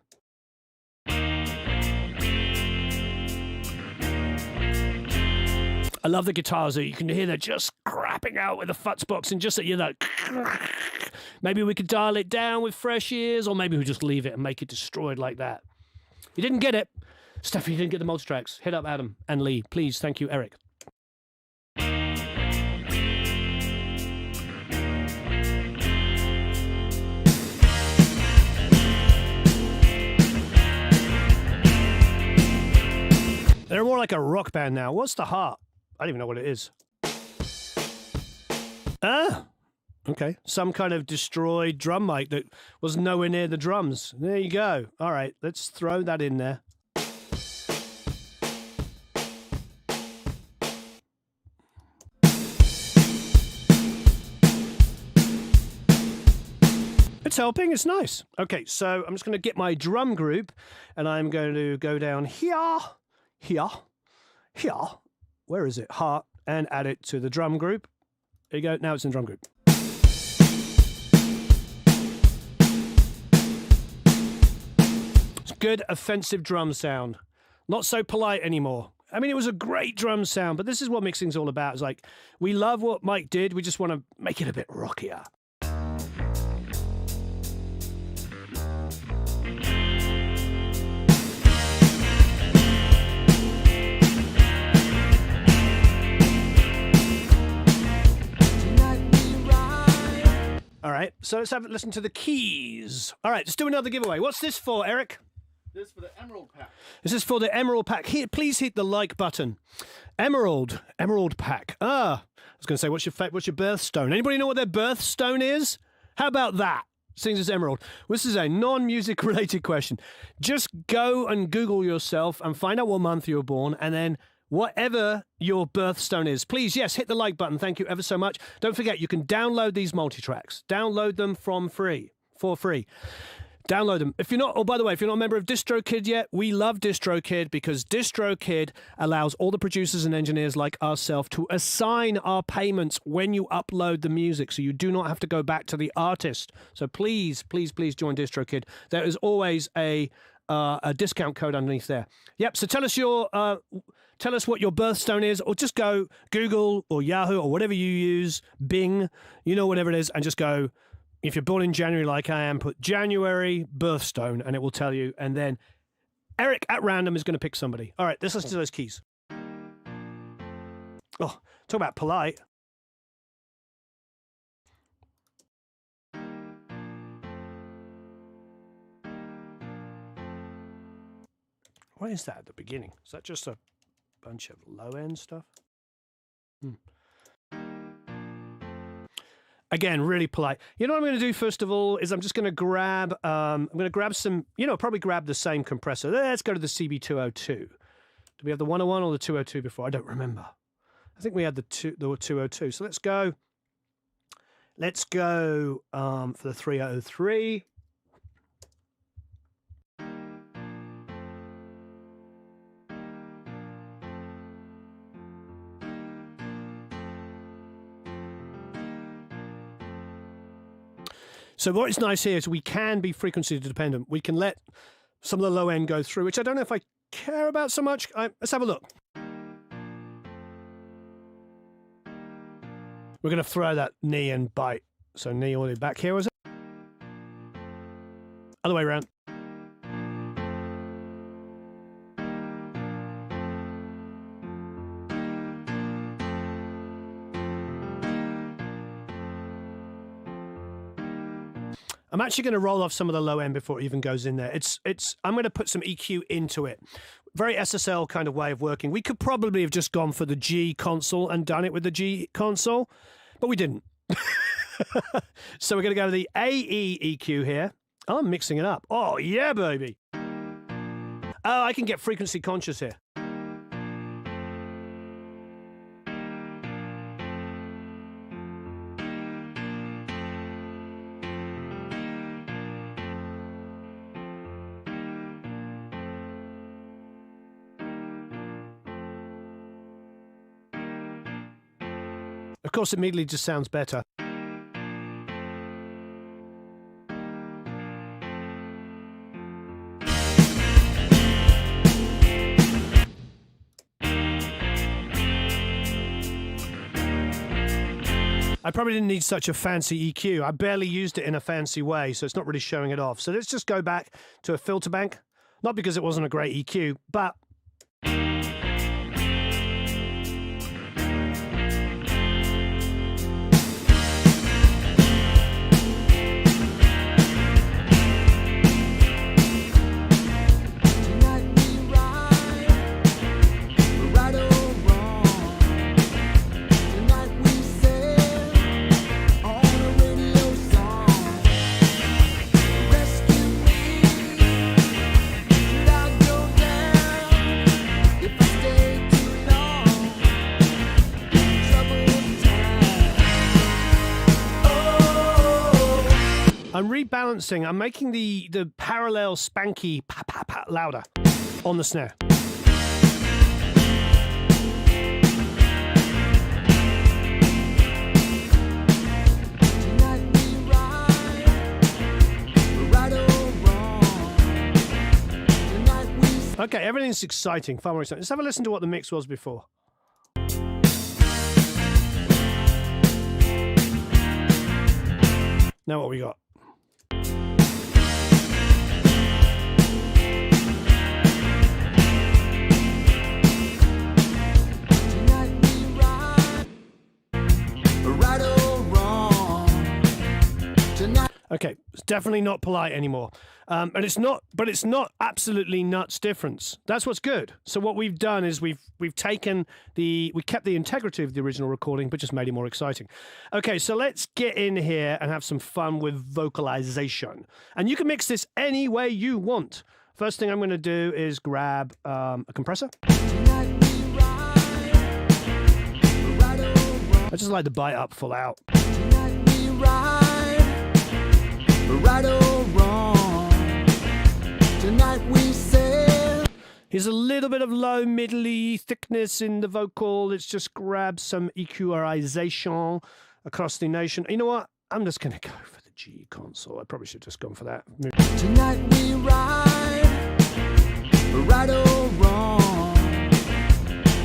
I love the guitars. You can hear they're just crapping out with the futz box, and just that you're like, maybe we could dial it down with fresh ears, or maybe we just leave it and make it destroyed like that. You didn't get it. Stephanie didn't get the multi-tracks. Hit up Adam and Lee, please. Thank you, Eric. They're more like a rock band now. What's the heart? I don't even know what it is. Ah, okay. Some kind of destroyed drum mic that was nowhere near the drums. There you go. All right, let's throw that in there. It's helping. It's nice. Okay, so I'm just going to get my drum group, and I'm going to go down here, here. Where is it? Heart, and add it to the drum group. There you go. Now it's in drum group. It's good offensive drum sound. Not so polite anymore. I mean, it was a great drum sound, but this is what mixing's all about. It's like, we love what Mike did. We just want to make it a bit rockier. All right, so let's have a listen to the keys. All right, let's do another giveaway. What's this for, Eric? This is for the Emerald Pack. This is for the Emerald Pack. Here, please hit the like button. Emerald Pack. I was going to say, what's your birthstone? Anybody know what their birthstone is? How about that? Seeing as Emerald. This is a non-music related question. Just go and Google yourself and find out what month you were born, and then whatever your birthstone is, please, yes, hit the like button. Thank you ever so much. Don't forget, you can download these multi-tracks. Download them for free. Download them. If you're not, oh, by the way, if you're not a member of DistroKid yet, we love DistroKid because DistroKid allows all the producers and engineers like ourselves to assign our payments when you upload the music, so you do not have to go back to the artist. So please, please, please join DistroKid. There is always a discount code underneath there. Yep. So tell us what your birthstone is, or just go Google or Yahoo or whatever you use, Bing, whatever it is, and just go. If you're born in January like I am, put January birthstone and it will tell you. And then Eric at random is going to pick somebody. All right, let's listen to those keys. Oh, talk about polite. What is that at the beginning? Is that just a bunch of low-end stuff? Again, really polite. You know what I'm going to do first of all is I'm just going to grab. I'm going to grab some. Probably grab the same compressor. Let's go to the CB202. Do we have the 101 or the 202 before? I don't remember. I think we had the 202. So let's go. Let's go for the 303. So what is nice here is we can be frequency dependent. We can let some of the low end go through, which I don't know if I care about so much. Let's have a look. We're going to throw that knee and bite. So knee all the way back here, was it? Other way around. I'm actually going to roll off some of the low end before it even goes in there. I'm going to put some EQ into it. Very SSL kind of way of working. We could probably have just gone for the G console and done it with the G console, but we didn't. So we're going to go to the AE EQ here. Oh, I'm mixing it up. Oh, yeah, baby. Oh, I can get frequency conscious here. Of course, it immediately just sounds better. I probably didn't need such a fancy EQ. I barely used it in a fancy way, so it's not really showing it off. So let's just go back to a filter bank. Not because it wasn't a great EQ, but I'm rebalancing. I'm making the parallel spanky louder on the snare. Okay, everything's exciting, far more exciting. Let's have a listen to what the mix was before. Now what we got? Okay, it's definitely not polite anymore. And it's not, but it's not absolutely nuts difference. That's what's good. So what we've done is we kept the integrity of the original recording, but just made it more exciting. Okay, so let's get in here and have some fun with vocalization. And you can mix this any way you want. First thing I'm going to do is grab a compressor. I just like to bite up full out. Right or wrong, tonight we sail. Here's a little bit of low, middly thickness in the vocal. Let's just grab some equalization across the nation. You know what? I'm just going to go for the G console. I probably should have just gone for that. Tonight we ride, right or wrong.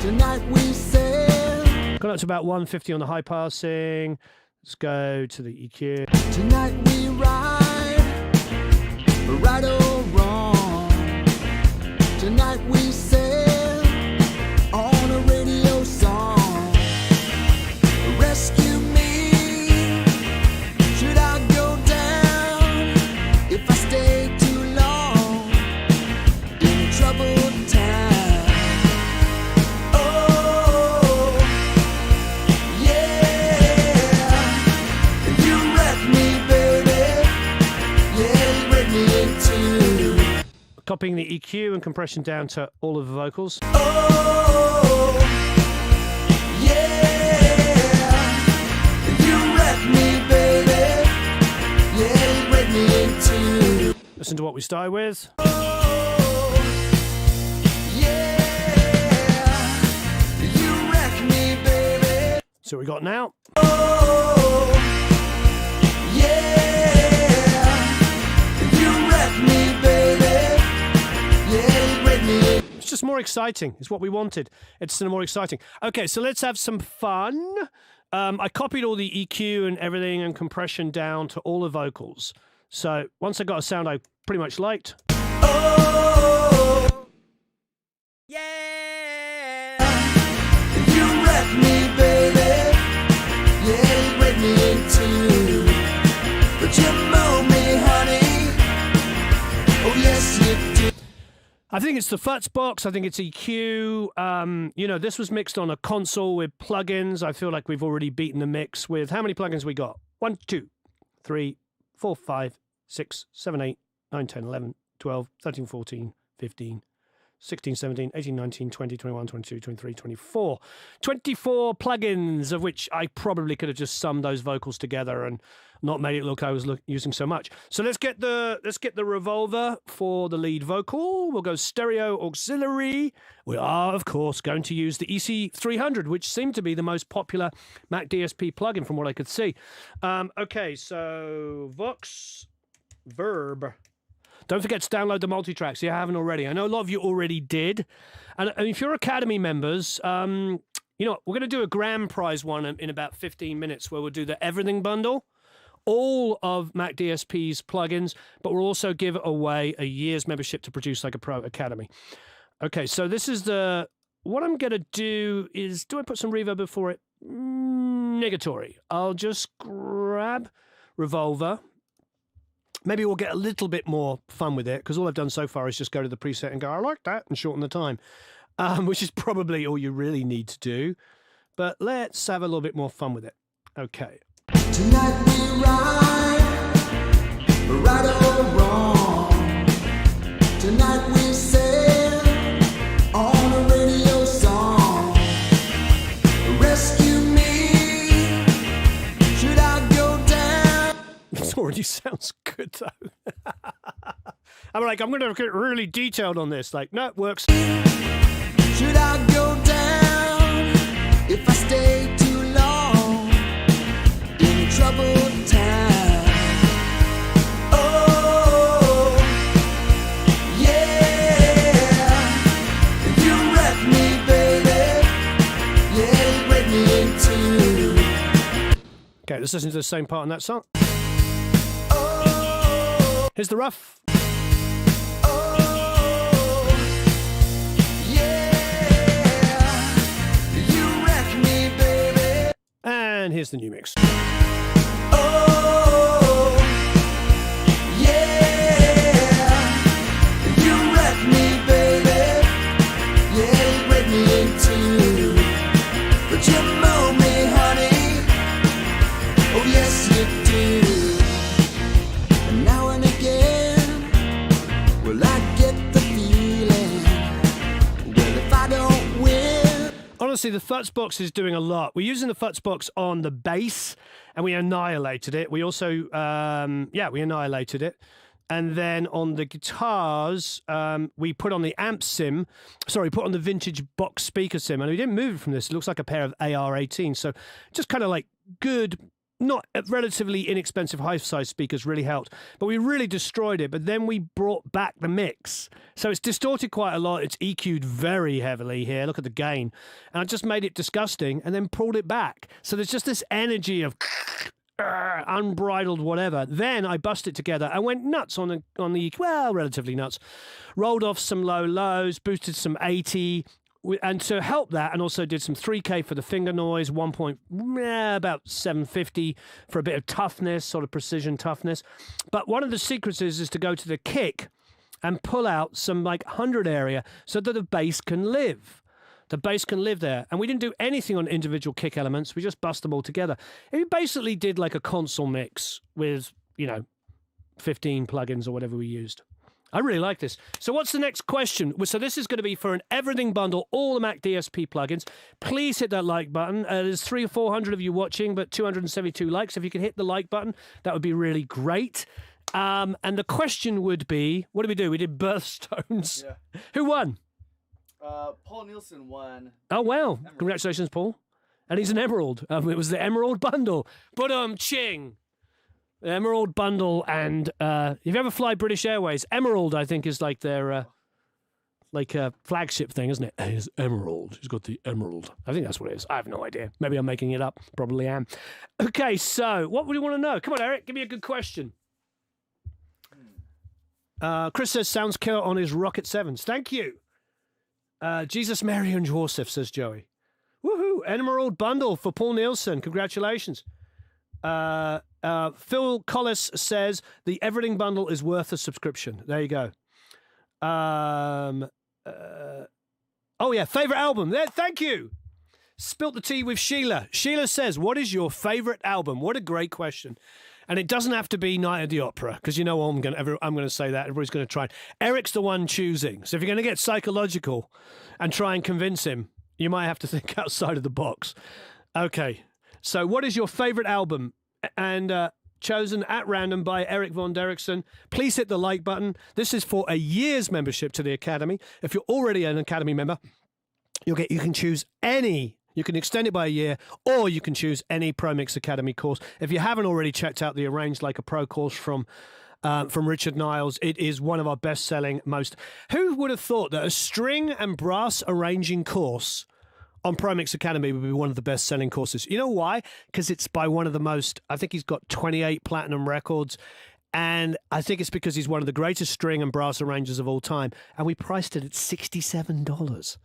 Tonight we sail. Got up to about 150 on the high passing. Let's go to the EQ. Tonight we ride, right or wrong. Tonight we sail on a radio song. Rescue me, should I go down? If I stay too long in a troubled town. Copying the EQ and compression down to all of the vocals. Oh, yeah, you wreck me, baby. Yeah, you wreck me too. Listen to what we started with. Oh, yeah, you wreck me, baby. So what we got now. Oh, yeah, you wreck me, baby. It's just more exciting. It's what we wanted. It's more exciting. Okay, so let's have some fun. I copied all the EQ and everything and compression down to all the vocals. So once I got a sound I pretty much liked. Oh, yeah. You wreck me, baby. Yeah, you wreck me too. But you mold me, honey. Oh, yes, you do. I think it's the Futz box. I think it's EQ. You know, this was mixed on a console with plugins. I feel like we've already beaten the mix with how many plugins we got? 1, 2, 3, 4, 5, 6, 7, 8, 9, 10, 11, 12, 13, 14, 15, 16, 17, 18, 19, 20, 21, 22, 23, 24. 24 plugins, of which I probably could have just summed those vocals together and not made it look I was using so much. So let's get the revolver for the lead vocal. We'll go stereo auxiliary. We are, of course, going to use the EC300, which seemed to be the most popular McDSP plugin from what I could see. Okay, so Vox Verb. Don't forget to download the multi-tracks if you haven't already. I know a lot of you already did. And if you're Academy members, you know, we're going to do a grand prize one in about 15 minutes where we'll do the everything bundle. All of McDSP's plugins, but we'll also give away a year's membership to Produce Like a Pro Academy. Okay, so this is what I'm going to do is, do I put some reverb before it? Negatory. I'll just grab Revolver. Maybe we'll get a little bit more fun with it, because all I've done so far is just go to the preset and go, I like that, and shorten the time, which is probably all you really need to do. But let's have a little bit more fun with it. Okay. Tonight we ride, right or wrong. Tonight we sail on a radio song. Rescue me, should I go down? This already sounds good though. I'm going to get really detailed on this. Like, no, it works. Should I go down if I stay too long in troubled town? Oh, yeah, you wreck me, baby. Yeah, you wreck me too. Okay, let's listen to the same part on that song. Oh, here's the rough. And here's the new mix. Oh, honestly, the Futz box is doing a lot. We're using the Futz box on the bass, and we annihilated it. We also, we annihilated it. And then on the guitars, we put on the amp sim. Sorry, put on the vintage box speaker sim. And we didn't move it from this. It looks like a pair of AR-18. So just kind of like good, not relatively inexpensive high-size speakers really helped. But we really destroyed it. But then we brought back the mix. So it's distorted quite a lot. It's EQ'd very heavily here. Look at the gain. And I just made it disgusting and then pulled it back. So there's just this energy of unbridled whatever. Then I bust it together. I went nuts on the well, relatively nuts. Rolled off some low lows, boosted some 80, and to help that, and also did some 3K for the finger noise, about 750 for a bit of toughness, sort of precision toughness. But one of the secrets is to go to the kick and pull out some like 100 area so that the bass can live. The bass can live there. And we didn't do anything on individual kick elements. We just bust them all together. We basically did like a console mix with, 15 plugins or whatever we used. I really like this. So what's the next question? So this is going to be for an everything bundle, all the McDSP plugins. Please hit that like button. There's 300 or 400 of you watching, but 272 likes. If you can hit the like button, that would be really great. And the question would be, what did we do? We did Birthstones. Yeah. Who won? Paul Nielsen won. Oh, wow. Emerald. Congratulations, Paul. And he's an Emerald. It was the Emerald Bundle. But ching. The Emerald Bundle. And if you ever fly British Airways, Emerald, I think, is like their flagship thing, isn't it? It's Emerald. He's got the Emerald. I think that's what it is. I have no idea. Maybe I'm making it up. Probably am. Okay, so what would you want to know? Come on, Eric. Give me a good question. Chris says, sounds killer on his Rocket 7s. Thank you. Jesus, Mary, and Joseph, says Joey. Woohoo! Emerald Bundle for Paul Nielsen. Congratulations. Phil Collis says the Everything Bundle is worth a subscription. There you go. Favorite album. There, thank you. Spilt the tea with Sheila. Sheila says, what is your favorite album? What a great question. And it doesn't have to be Night at the Opera, because I'm going to say that. Everybody's going to try. Eric's the one choosing. So if you're going to get psychological and try and convince him, you might have to think outside of the box. Okay. So what is your favorite album? And chosen at random by Eric Von Derrickson. Please hit the like button. This is for a year's membership to the Academy. If you're already an Academy member, you can choose any. You can extend it by a year, or you can choose any Pro Mix Academy course. If you haven't already checked out the Arranged Like a Pro course from Richard Niles, it is one of our best-selling most. Who would have thought that a string and brass arranging course on Pro Mix Academy would be one of the best-selling courses? You know why? Because it's by one of the most, I think he's got 28 platinum records, and I think it's because he's one of the greatest string and brass arrangers of all time, and we priced it at $67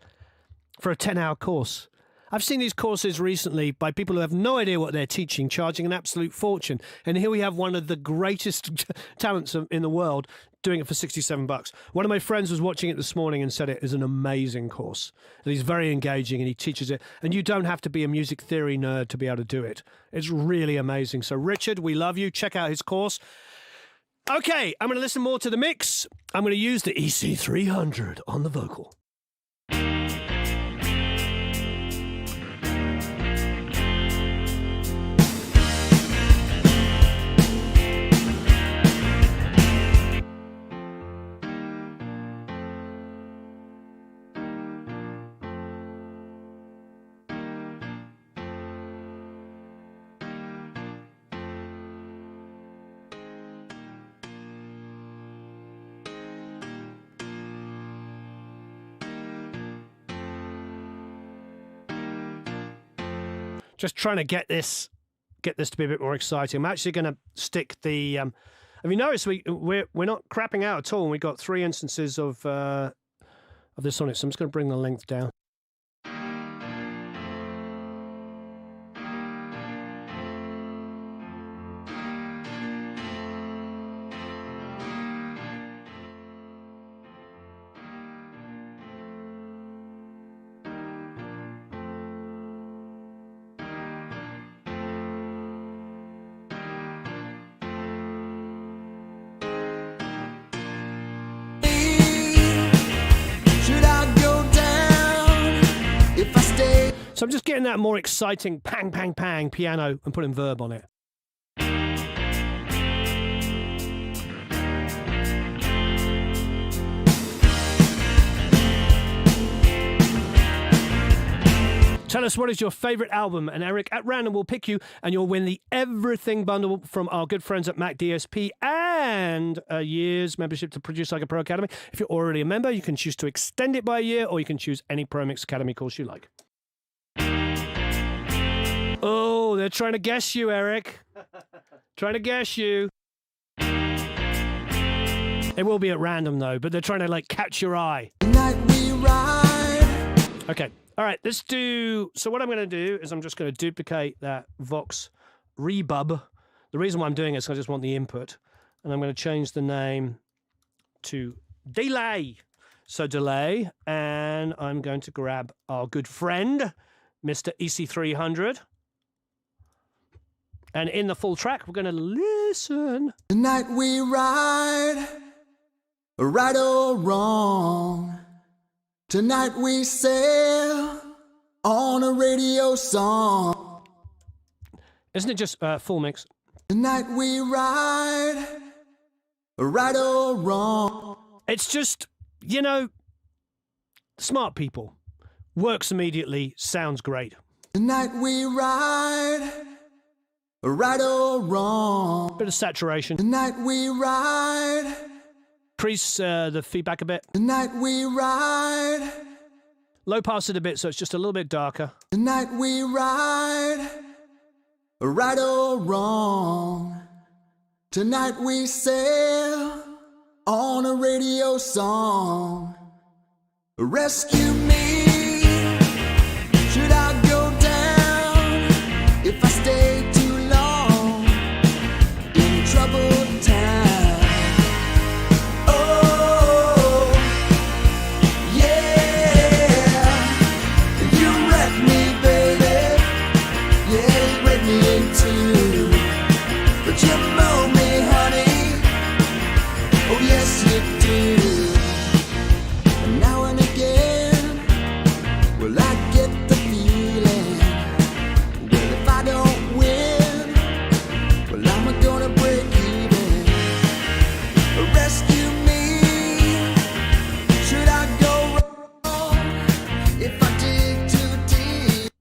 for a 10-hour course. I've seen these courses recently by people who have no idea what they're teaching, charging an absolute fortune. And here we have one of the greatest talents in the world doing it for $67. One of my friends was watching it this morning and said it is an amazing course. And he's very engaging and he teaches it. And you don't have to be a music theory nerd to be able to do it. It's really amazing. So Richard, we love you. Check out his course. Okay, I'm going to listen more to the mix. I'm going to use the EC300 on the vocal. Just trying to get this to be a bit more exciting. I'm actually going to stick the. Have you noticed we're not crapping out at all? And we got 3 instances of this on it. So I'm just going to bring the length down. Should I go down? So I'm just getting that more exciting pang, pang, pang piano and putting verb on it. Tell us what is your favourite album, and Eric at random will pick you, and you'll win the Everything Bundle from our good friends at McDSP and a year's membership to Produce Like a Pro Academy. If you're already a member, you can choose to extend it by a year, or you can choose any Pro Mix Academy course you like. Oh, they're trying to guess you, Eric. Trying to guess you. It will be at random, though, but they're trying to, like, catch your eye. Tonight we ride. Okay. All right, let's do... So what I'm going to do is I'm just going to duplicate that Vox Rebub. The reason why I'm doing it is I just want the input. And I'm going to change the name to Delay. So Delay. And I'm going to grab our good friend, Mr. EC300. And in the full track, we're going to listen. Tonight we ride, right or wrong. Tonight we sail on a radio song. Isn't it just full mix? Tonight we ride, right or wrong. It's just, you know, smart people. Works immediately, sounds great. Tonight we ride, right or wrong. Bit of saturation. Tonight we ride. Increase the feedback a bit. Tonight we ride. Low pass it a bit so it's just a little bit darker. Tonight we ride. Right or wrong. Tonight we sail on a radio song. Rescue me. Should I go down if I stay too long in troubled time?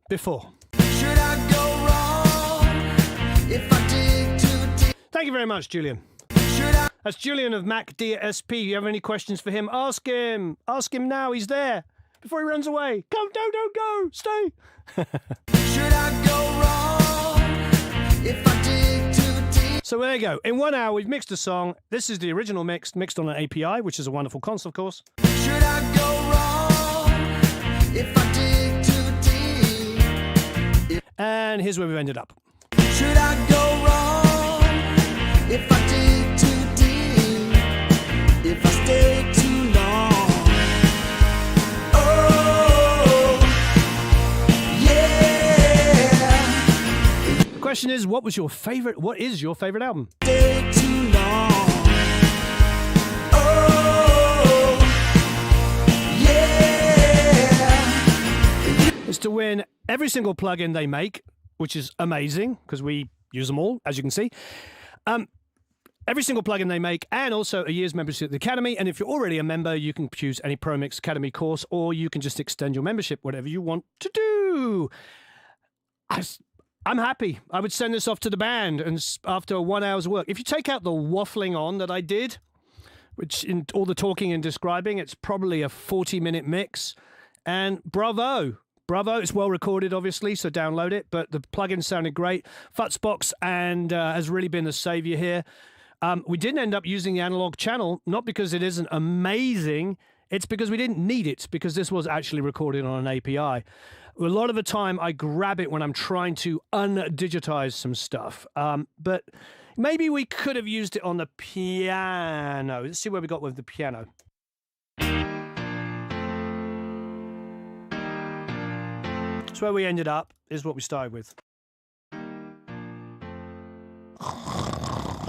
Before. Should I go wrong if I dig too deep? Thank you very much, Julian. That's Julian of McDSP. You have any questions for him? Ask him. Ask him now. He's there. Before he runs away. Come, don't go. Stay. Should I go wrong if I dig too deep? So there you go. In 1 hour, we've mixed a song. This is the original mixed on an API, which is a wonderful console, of course. Should I go wrong if I dig too deep? And here's where we've ended up. Should I go wrong if I dig too deep? If I stay too long? Oh, yeah. The question is, what is your favorite album? Stay too long. Oh, yeah. Is to win every single plugin they make, which is amazing because we use them all, as you can see. Every single plugin they make, and also a year's membership at the Academy. And if you're already a member, you can choose any Pro Mix Academy course, or you can just extend your membership, whatever you want to do. I'm happy. I would send this off to the band, and after 1 hour's work, if you take out the waffling on that I did, which in all the talking and describing, it's probably a 40-minute mix. And bravo. Bravo, it's well recorded, obviously, so download it. But the plugin sounded great. Futzbox and has really been the savior here. We didn't end up using the analog channel, not because it isn't amazing. It's because we didn't need it, because this was actually recorded on an API. A lot of the time, I grab it when I'm trying to undigitize some stuff. But maybe we could have used it on the piano. Let's see where we got with the piano. So where we ended up is what we started with.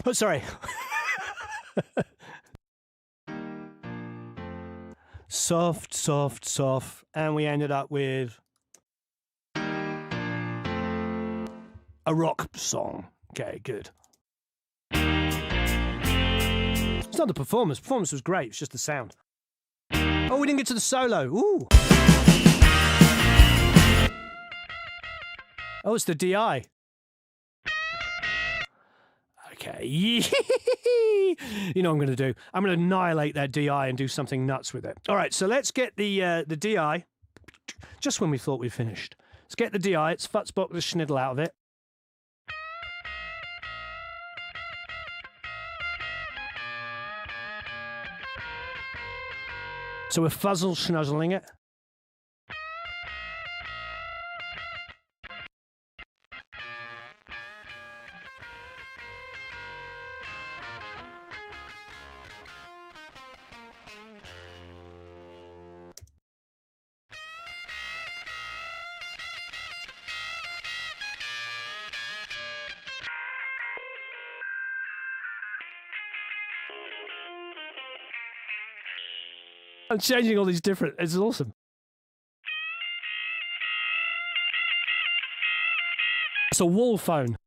Oh, sorry. Soft, soft, soft. And we ended up with... a rock song. Okay, good. It's not the performance. Performance was great. It's just the sound. Oh, we didn't get to the solo. Ooh. Oh, it's the DI. Okay. You know what I'm going to do? I'm going to annihilate that DI and do something nuts with it. All right, so let's get the DI just when we thought we'd finished. Let's get the DI. It's Futzbox the schniddle out of it. So we're fuzzle schnuzzling it. I'm changing all these different. It's awesome. It's a wall phone.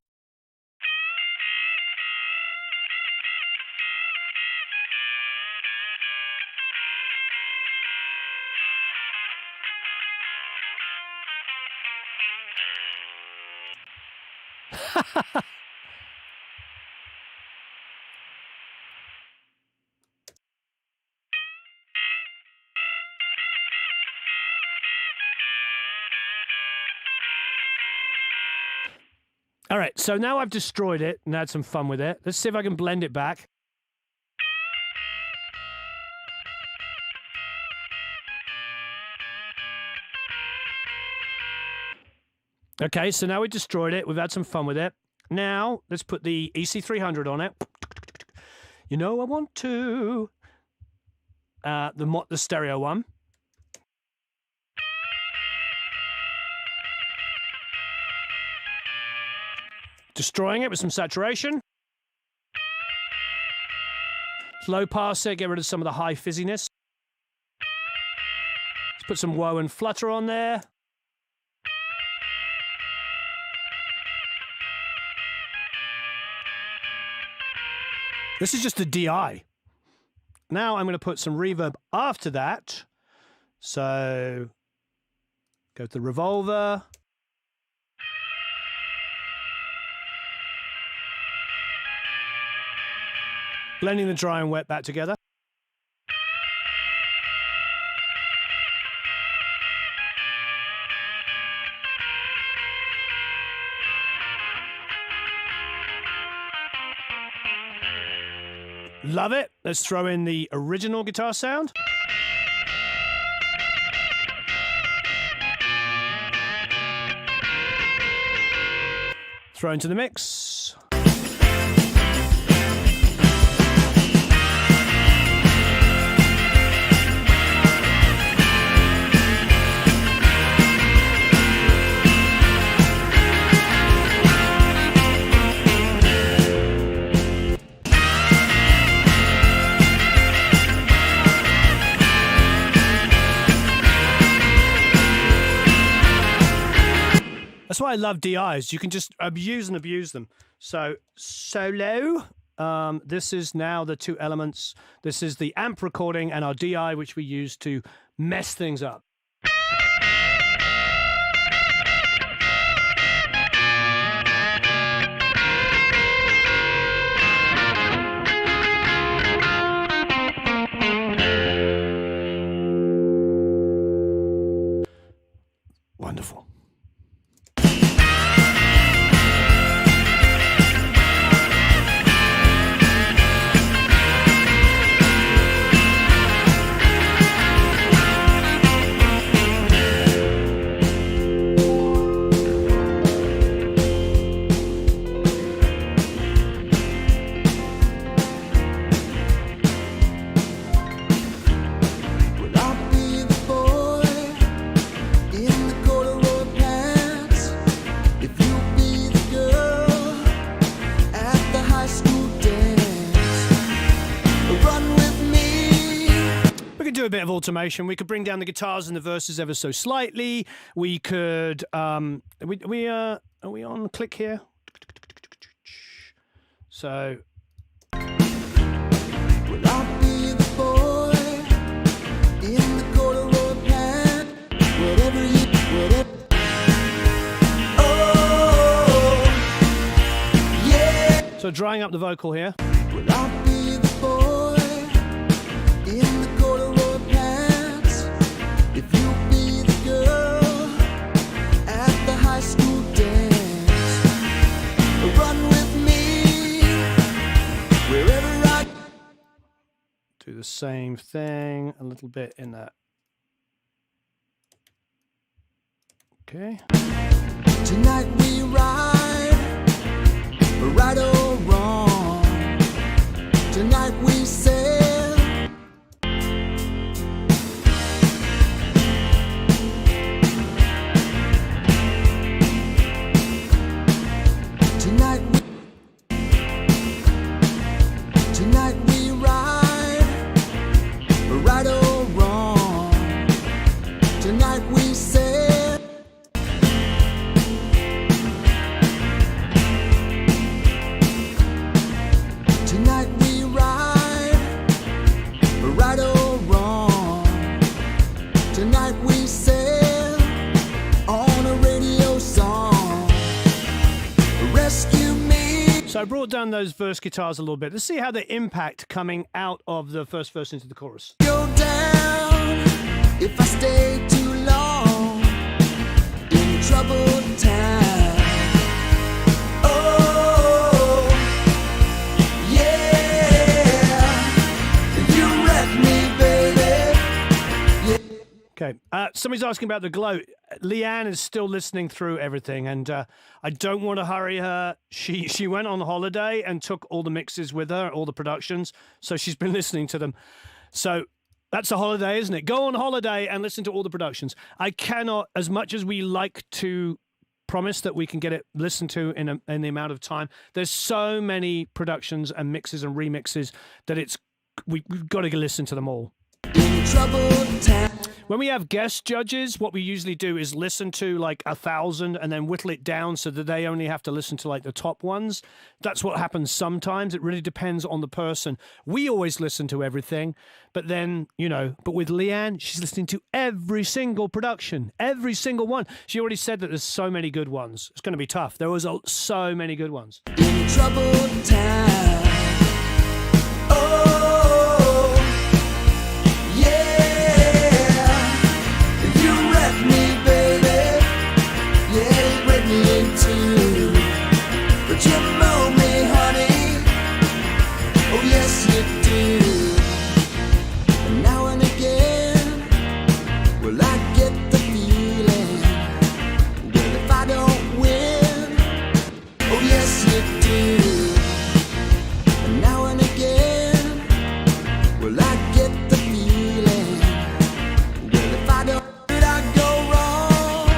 All right, so now I've destroyed it and had some fun with it. Let's see if I can blend it back. Okay, so now we destroyed it. We've had some fun with it. Now, let's put the EC300 on it. You know I want to. The stereo one. Destroying it with some saturation. Low pass it, get rid of some of the high fizziness. Let's put some whoa and flutter on there. This is just the DI. Now I'm going to put some reverb after that. So go to the revolver. Blending the dry and wet back together. Love it. Let's throw in the original guitar sound. Throw into the mix. That's why I love DIs. You can just abuse and abuse them. So solo, this is now the two elements. This is the amp recording and our DI, which we use to mess things up. Wonderful. Do a bit of automation. We could bring down the guitars and the verses ever so slightly. We could are we on click here? So Well, I'll be the boy in the corduroy pants. Whatever. Oh, yeah. so drying up the vocal here. Well, I'll be the boy in the corduroy pants. If you be the girl at the high school dance, run with me wherever I. Do the same thing a little bit in that. Okay. Tonight we ride, right or wrong. Tonight we sail. Tonight we ride, right or wrong. Tonight we sail. Tonight we ride, right or wrong. Tonight we sail on a radio song. Rescue me. So I brought down those verse guitars a little bit. Let's see how they impact coming out of the first verse into the chorus. Go down if I stay too long in troubled time. Oh, yeah, you wreck me, baby. Okay. Somebody's asking about the glow. Leanne is still listening through everything, and I don't want to hurry her. She went on holiday and took all the mixes with her, all the productions, so she's been listening to them. So that's a holiday, isn't it? Go on holiday and listen to all the productions. I cannot, as much as we like to promise that we can get it listened to in the amount of time, there's so many productions and mixes and remixes that we've got to listen to them all. In troubled time. When we have guest judges, what we usually do is listen to like 1,000 and then whittle it down so that they only have to listen to like the top ones. That's what happens sometimes. It really depends on the person. We always listen to everything, but then, but with Leanne, she's listening to every single production, every single one. She already said that there's so many good ones. It's going to be tough. There was so many good ones. In troubled time. Oh, yeah, you wreck me, baby. Yeah, you break me in two. But you know me, honey. Oh, yes, you do. And now and again, well, I get the feeling. Well, if I don't win, oh, yes, you do. And now and again, well, I get the feeling. Well, if I don't, did I go wrong?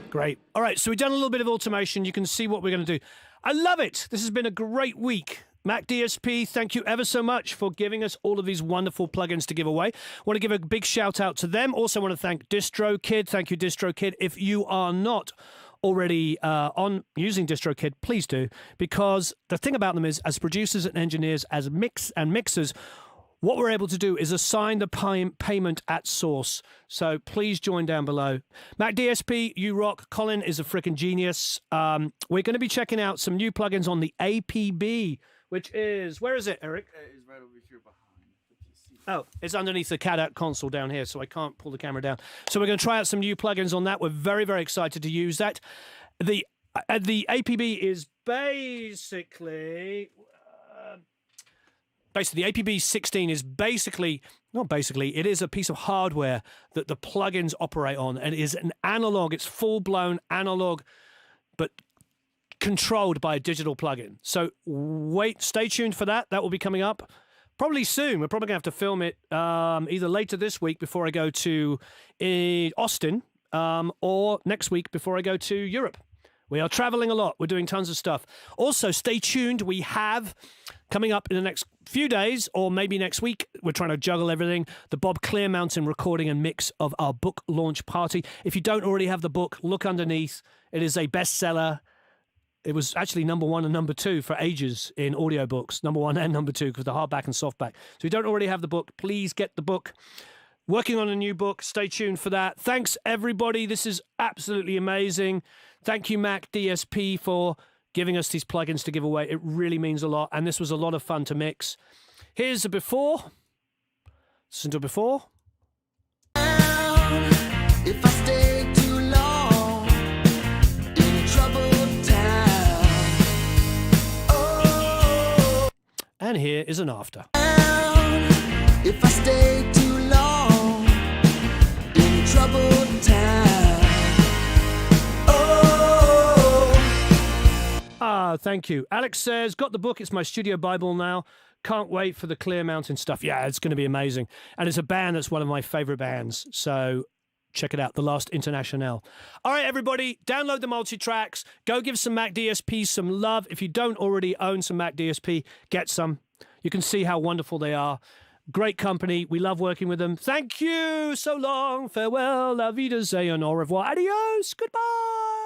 Great. All right, so we've done a little bit of automation. You can see what we're going to do. I love it. This has been a great week. McDSP, thank you ever so much for giving us all of these wonderful plugins to give away. Want to give a big shout out to them. Also want to thank DistroKid. Thank you, DistroKid. If you are not already on using DistroKid, please do, because the thing about them is, as producers and engineers, as mixers, what we're able to do is assign the payment at source. So please join down below. MacDSP, you rock. Colin is a freaking genius. We're going to be checking out some new plugins on the APB, which is, where is it, Eric? It's right over here behind the PC. Oh, it's underneath the CAD console down here, so I can't pull the camera down. So we're going to try out some new plugins on that. We're very, very excited to use that. The APB is basically the APB 16 is it is a piece of hardware that the plugins operate on, and it is an analog. It's full-blown analog, but controlled by a digital plugin. So stay tuned for that. That will be coming up probably soon. We're probably going to have to film it either later this week before I go to Austin or next week before I go to Europe. We are traveling a lot. We're doing tons of stuff. Also, stay tuned. We have coming up in the next few days, or maybe next week, we're trying to juggle everything, the Bob Clear Mountain recording and mix of our book launch party. If you don't already have the book, look underneath. It is a bestseller. It was actually number 1 and number 2 for ages in audiobooks, number 1 and number 2, because the hardback and softback. So if you don't already have the book, please get the book. Working on a new book. Stay tuned for that. Thanks, everybody. This is absolutely amazing. Thank you, McDSP, for giving us these plugins to give away. It really means a lot, and this was a lot of fun to mix. Here's a before. Listen to a before. If I stay too long in a troubled town, oh. And here is an after. If I stay too long in a troubled town, oh. Thank you. Alex says, got the book. It's my studio Bible now. Can't wait for the Clear Mountain stuff. Yeah, it's going to be amazing. And it's a band that's one of my favorite bands. So check it out, The Last International. All right, everybody, download the multi-tracks. Go give some McDSP some love. If you don't already own some McDSP, get some. You can see how wonderful they are. Great company. We love working with them. Thank you. So long. Farewell. La Wiedersehen. Au revoir. Adios. Goodbye.